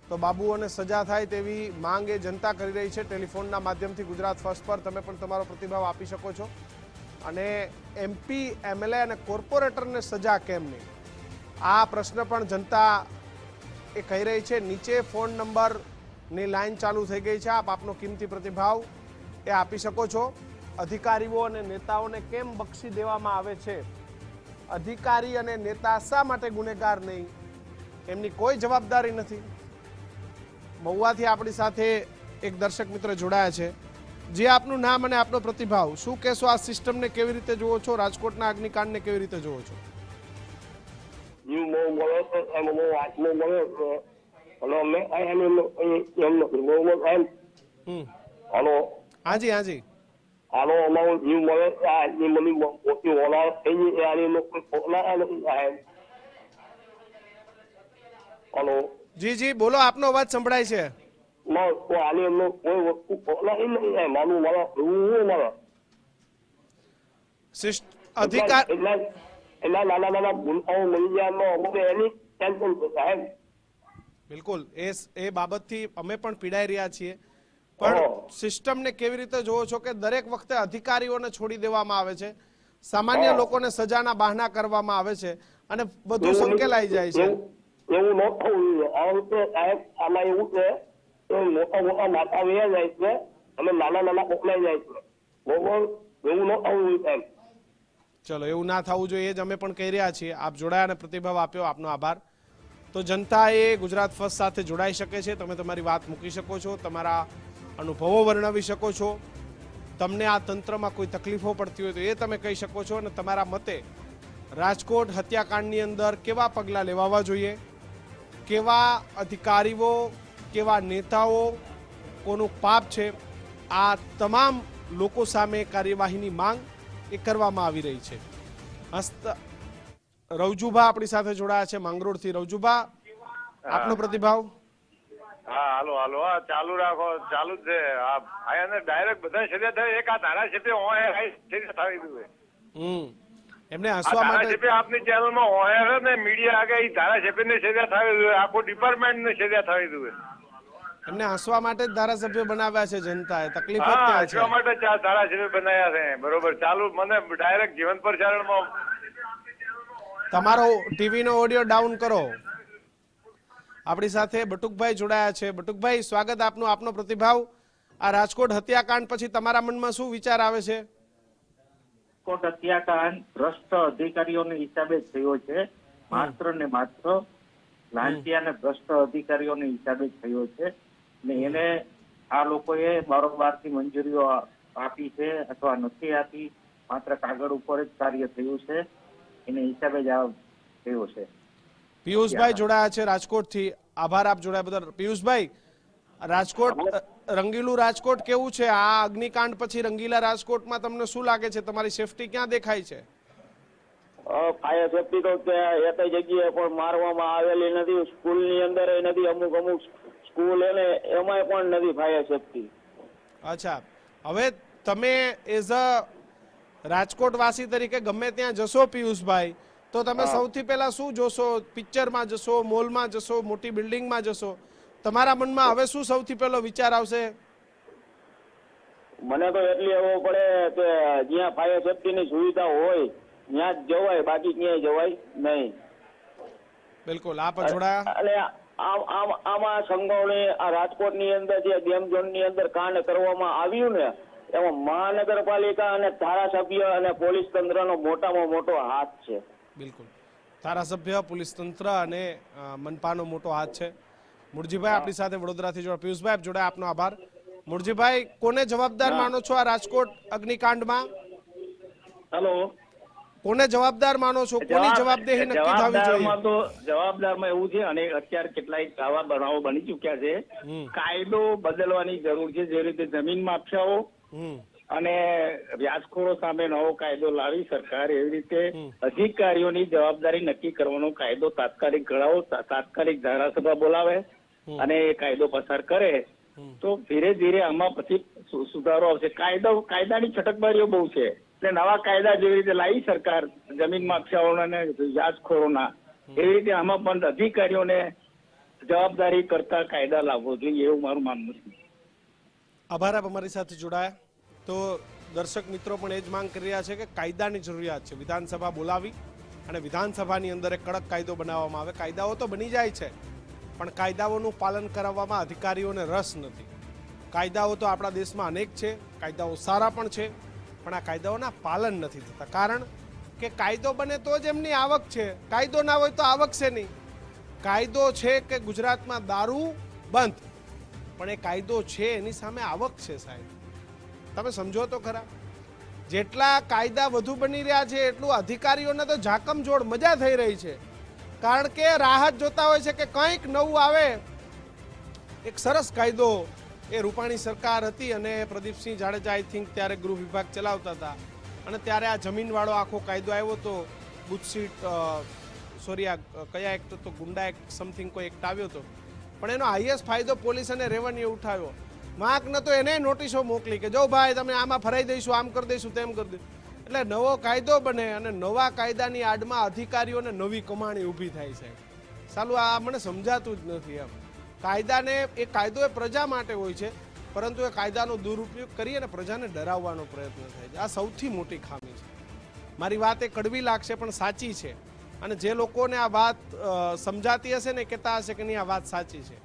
તો બાબુઓને સજા થાય તેવી માંગ એ જનતા કરી રહી છે. ટેલિફોનના માધ્યમથી ગુજરાત ફર્સ્ટ પર તમે પણ તમારો પ્રતિભાવ આપી શકો છો. અને એમપી, એમએલએ અને કોર્પોરેટરને સજા કેમ નહીં, આ પ્રશ્ન પણ જનતા એ કહી રહી છે. નીચે ફોન નંબરની લાઈન ચાલુ થઈ ગઈ છે. આપ આપનો કિંમતી પ્રતિભાવ એ આપી શકો છો. અધિકારીઓ અને નેતાઓને કેમ બક્ષી દેવામાં આવે છે? અધિકારી અને નેતા શા માટે ગુનેગાર નહીં? એમની કોઈ જવાબદારી નથી. મહુવાથી આપણી સાથે એક દર્શક મિત્ર જોડાયા છે. જે આપનું નામ અને આપનો પ્રતિભાવ, શું કહેશો? આ સિસ્ટમને કેવી રીતે જુઓ છો? રાજકોટના અગ્નિકાંડને કેવી રીતે જુઓ છો? હાજી હાજી. જી જી બોલો, આપનો અવાજ સંભળાય છે. અધિકાર બિલકુલ એ બાબતથી અમે પણ પીડાઈ રહ્યા છીએ. પણ સિસ્ટમને કેવી રીતે જોવો છો કે દરેક વખતે અધિકારીઓને છોડી દેવામાં આવે છે, સામાન્ય લોકોને સજાના બહાના કરવામાં આવે છે અને બધું સંકેલાઈ જાય છે? એવું ન થવું જોઈએ. આ વખતે સાહેબ આમાં એવું છે કે મોટા મોટા માથા વયા જાય છે અને નાના પકડાઈ જાય છે. બરોબર, એવું ન થવું જોઈએ સાહેબ. ચલો, એવું ના થવું જોઈએ જ અમે પણ કહી રહ્યા છીએ. આપ જોડાયા અને પ્રતિભાવ આપ્યો, આપનો આભાર. તો જનતા એ ગુજરાત ફર્સ્ટ સાથે જોડાઈ શકે છે. તમે તમારી વાત મૂકી શકો છો, તમારા અનુભવો વર્ણવી શકો છો. તમને આ તંત્રમાં કોઈ તકલીફો પડતી હોય તો એ તમે કહી શકો છો. અને તમારા મતે રાજકોટ હત્યાકાંડની અંદર કેવા પગલાં લેવાવા જોઈએ, કેવા અધિકારીઓ, કેવા નેતાઓ, કોનું પાપ છે, આ તમામ લોકો સામે કાર્યવાહીની માંગ એ કરવામાં આવી રહી છે. રવજુભા આપણી સાથે જોડાયા છે માંગરોળથી. રવજુભા, આપનો પ્રતિભાવ. હા, હાલો હાલો, હા ચાલુ રાખો, ચાલુ જ છે. આને ડાયરેક્ટ બધા સજા થાય. એક આ ધારાસભ્ય સજા થાવી દીધું. એમને હસવા માટે આપની ચેનલમાં ઓહે ને મીડિયા આગળ ધારાસભ્યને સજા થાવી દીધું, આખું ડિપાર્ટમેન્ટને સજા થાવી દીધું. એમને હસવા માટે જ ધારાસભ્ય બનાવ્યા છે જનતાએ. તકલીફ હસવા માટે ધારાસભ્ય બનાવ્યા છે. બરોબર, ચાલુ. મને ડાયરેક્ટ જીવન પ્રસારણમાં તમારો ટીવીનો ઓડિયો ડાઉન કરો. આપણી સાથે બટુકભાઈ જોડાયા છે. બટુકભાઈ, સ્વાગત આપનું. આપનો પ્રતિભાવ. આ રાજકોટ હત્યાકાંડ પછી તમારા મનમાં શું વિચાર આવે છે? રાજકોટ હત્યાકાંડ ભ્રષ્ટ અધિકારીઓને હિસાબે થયો છે. માત્ર ને માત્ર લાંચી અને ભ્રષ્ટ અધિકારીઓના હિસાબે થયો છે ને એને આ લોકોએ બારોબારથી મંજૂરીઓ આપી છે અથવા નથી આપી, માત્ર કાગળ ઉપર જ કાર્ય થયું છે, એને હિસાબે જ આ થયો છે. પિયુષભાઈ જોડાયા છે રાજકોટથી, આભાર આપ જોડાયા બદલ. પિયુષભાઈ, રાજકોટ રંગીલું રાજકોટ કેવું છે? આ અગ્નિકાંડ પછી રંગીલા રાજકોટમાં તમને શું લાગે છે? તમારી સેફટી ક્યાં દેખાય છે? ફાયર સેફટી તો એક જગ્યાએ પણ મારવામાં આવેલી નથી, સ્કૂલની અંદર નથી, અમુક સ્કૂલ એને એમાંય પણ નથી ફાયર સેફટી. અચ્છા, હવે તમે એઝ અ રાજકોટ વાસી તરીકે ગમે ત્યાં જશો પિયુષભાઈ, તો તમે સૌથી પહેલા શું જોશો? પિક્ચરમાં જશો, મોલમાં જશો, મોટી બિલ્ડિંગમાં જશો, તમારા મનમાં હવે શું સૌથી પહેલો વિચાર આવશે? મને તો એટલી એવું પડે કે જ્યાં ફાયર સેફટીની સુવિધા હોય ત્યાં જ જવાય, બાકી ક્યાંય જવાય નહીં. બિલકુલ, આપ જોડાયા. અને આમાં સંડોવણી આ રાજકોટની અંદર જે ગેમ ઝોનની અંદર કાંડ કરવામાં આવ્યું ને, એમાં મહાનગરપાલિકા અને ધારાસભ્ય અને પોલીસ તંત્રનો મોટામાં મોટો હાથ છે. બિલકુલ, ધારાસભ્ય, પોલીસ તંત્ર અને મનપાનો મોટો હાથ છે. મુરજીભાઈ આપણી સાથે વડોદરાથી જોડા. પિયુષભાઈ આપ જોડાયા, આપનો આભાર. મુરજીભાઈ, કોને જવાબદાર માનો છો આ રાજકોટ અગ્નિકાંડમાં? હેલો, કોને જવાબદાર માનો છો? કોની જવાબદેહી નક્કી થવી જોઈએ? તો જવાબદારમાં એવું છે, અને અત્યારે કેટલાય આવા બનાવો બની ચુક્યા છે, કાયદો બદલવાની જરૂર છે. જે રીતે જમીન માફિયાઓ અને વ્યાજખોરો સામે નવો કાયદો લાવી સરકાર, એવી રીતે અધિકારીઓની જવાબદારી નક્કી કરવાનો કાયદો તાત્કાલિક ઘડાવો, તાત્કાલિક ધારાસભા બોલાવે અને એ કાયદો પસાર કરે તો ધીરે ધીરે આમાં પછી સુધારો આવશે. કાયદાની છટકબારીઓ બહુ છે, એટલે નવા કાયદા જેવી રીતે લાવી સરકાર જમીન માફિયાઓના અને વ્યાજખોરોના, એવી રીતે આમાં પણ અધિકારીઓને જવાબદારી કરતા કાયદા લાવવો જોઈએ, એવું મારું માનવું છે. આભાર આપ અમારી સાથે જોડાયા. તો દર્શક મિત્રો પણ એ જ માંગ કરી રહ્યા છે કે કાયદાની જરૂરિયાત છે. વિધાનસભા બોલાવી અને વિધાનસભાની અંદર એક કડક કાયદો બનાવવામાં આવે. કાયદાઓ તો બની જાય છે, પણ કાયદાઓનું પાલન કરાવવામાં અધિકારીઓને રસ નથી. કાયદાઓ તો આપણા દેશમાં અનેક છે, કાયદાઓ સારા પણ છે, પણ આ કાયદાઓના પાલન નથી થતા. કારણ કે કાયદો બને તો જ એમની આવક છે, કાયદો ના હોય તો આવક છે નહીં. કાયદો છે કે ગુજરાતમાં દારૂ બંધ, પણ એ કાયદો છે એની સામે આવક છે. સાહેબ, તમે સમજો તો ખરા. જેટલા કાયદા વધુ બની રહ્યા છે એટલું અધિકારીઓને તો ઝાકમ જોડ મજા થઈ રહી છે. કારણ કે રાહત જોતા હોય છે કે કંઈક નવું આવે. એક સરસ કાયદો એ રૂપાણી સરકાર હતી અને પ્રદીપસિંહ જાડેજા આઈ થિંક ત્યારે ગૃહ વિભાગ ચલાવતા હતા, અને ત્યારે આ જમીનવાળો આખો કાયદો આવ્યો હતો. બુથસીટ સોરી આ કયા એક્ટ તો ગુંડા એક્ટ સમથિંગ કોઈ એક્ટ આવ્યો હતો, પણ એનો હાઈએસ્ટ ફાયદો પોલીસ અને રેવન્યુ ઉઠાવ્યો. માક ન તો એને નોટિસો મોકલી કે જો ભાઈ તમે આમાં ફરાઈ દઈશું, આમ કરી દઈશું, તેમ કરી દઈશું. એટલે નવો કાયદો બને અને નવા કાયદાની આડમાં અધિકારીઓને નવી કમાણી ઊભી થાય છે. સાલું આ મને સમજાતું જ નથી. એમ કાયદાને એ કાયદો એ પ્રજા માટે હોય છે, પરંતુ એ કાયદાનો દુરુપયોગ કરી અને પ્રજાને ડરાવવાનો પ્રયત્ન થાય છે. આ સૌથી મોટી ખામી છે. મારી વાત એ કડવી લાગશે પણ સાચી છે, અને જે લોકોને આ વાત સમજાતી હશે ને કહેતા હશે કે નહીં આ વાત સાચી છે.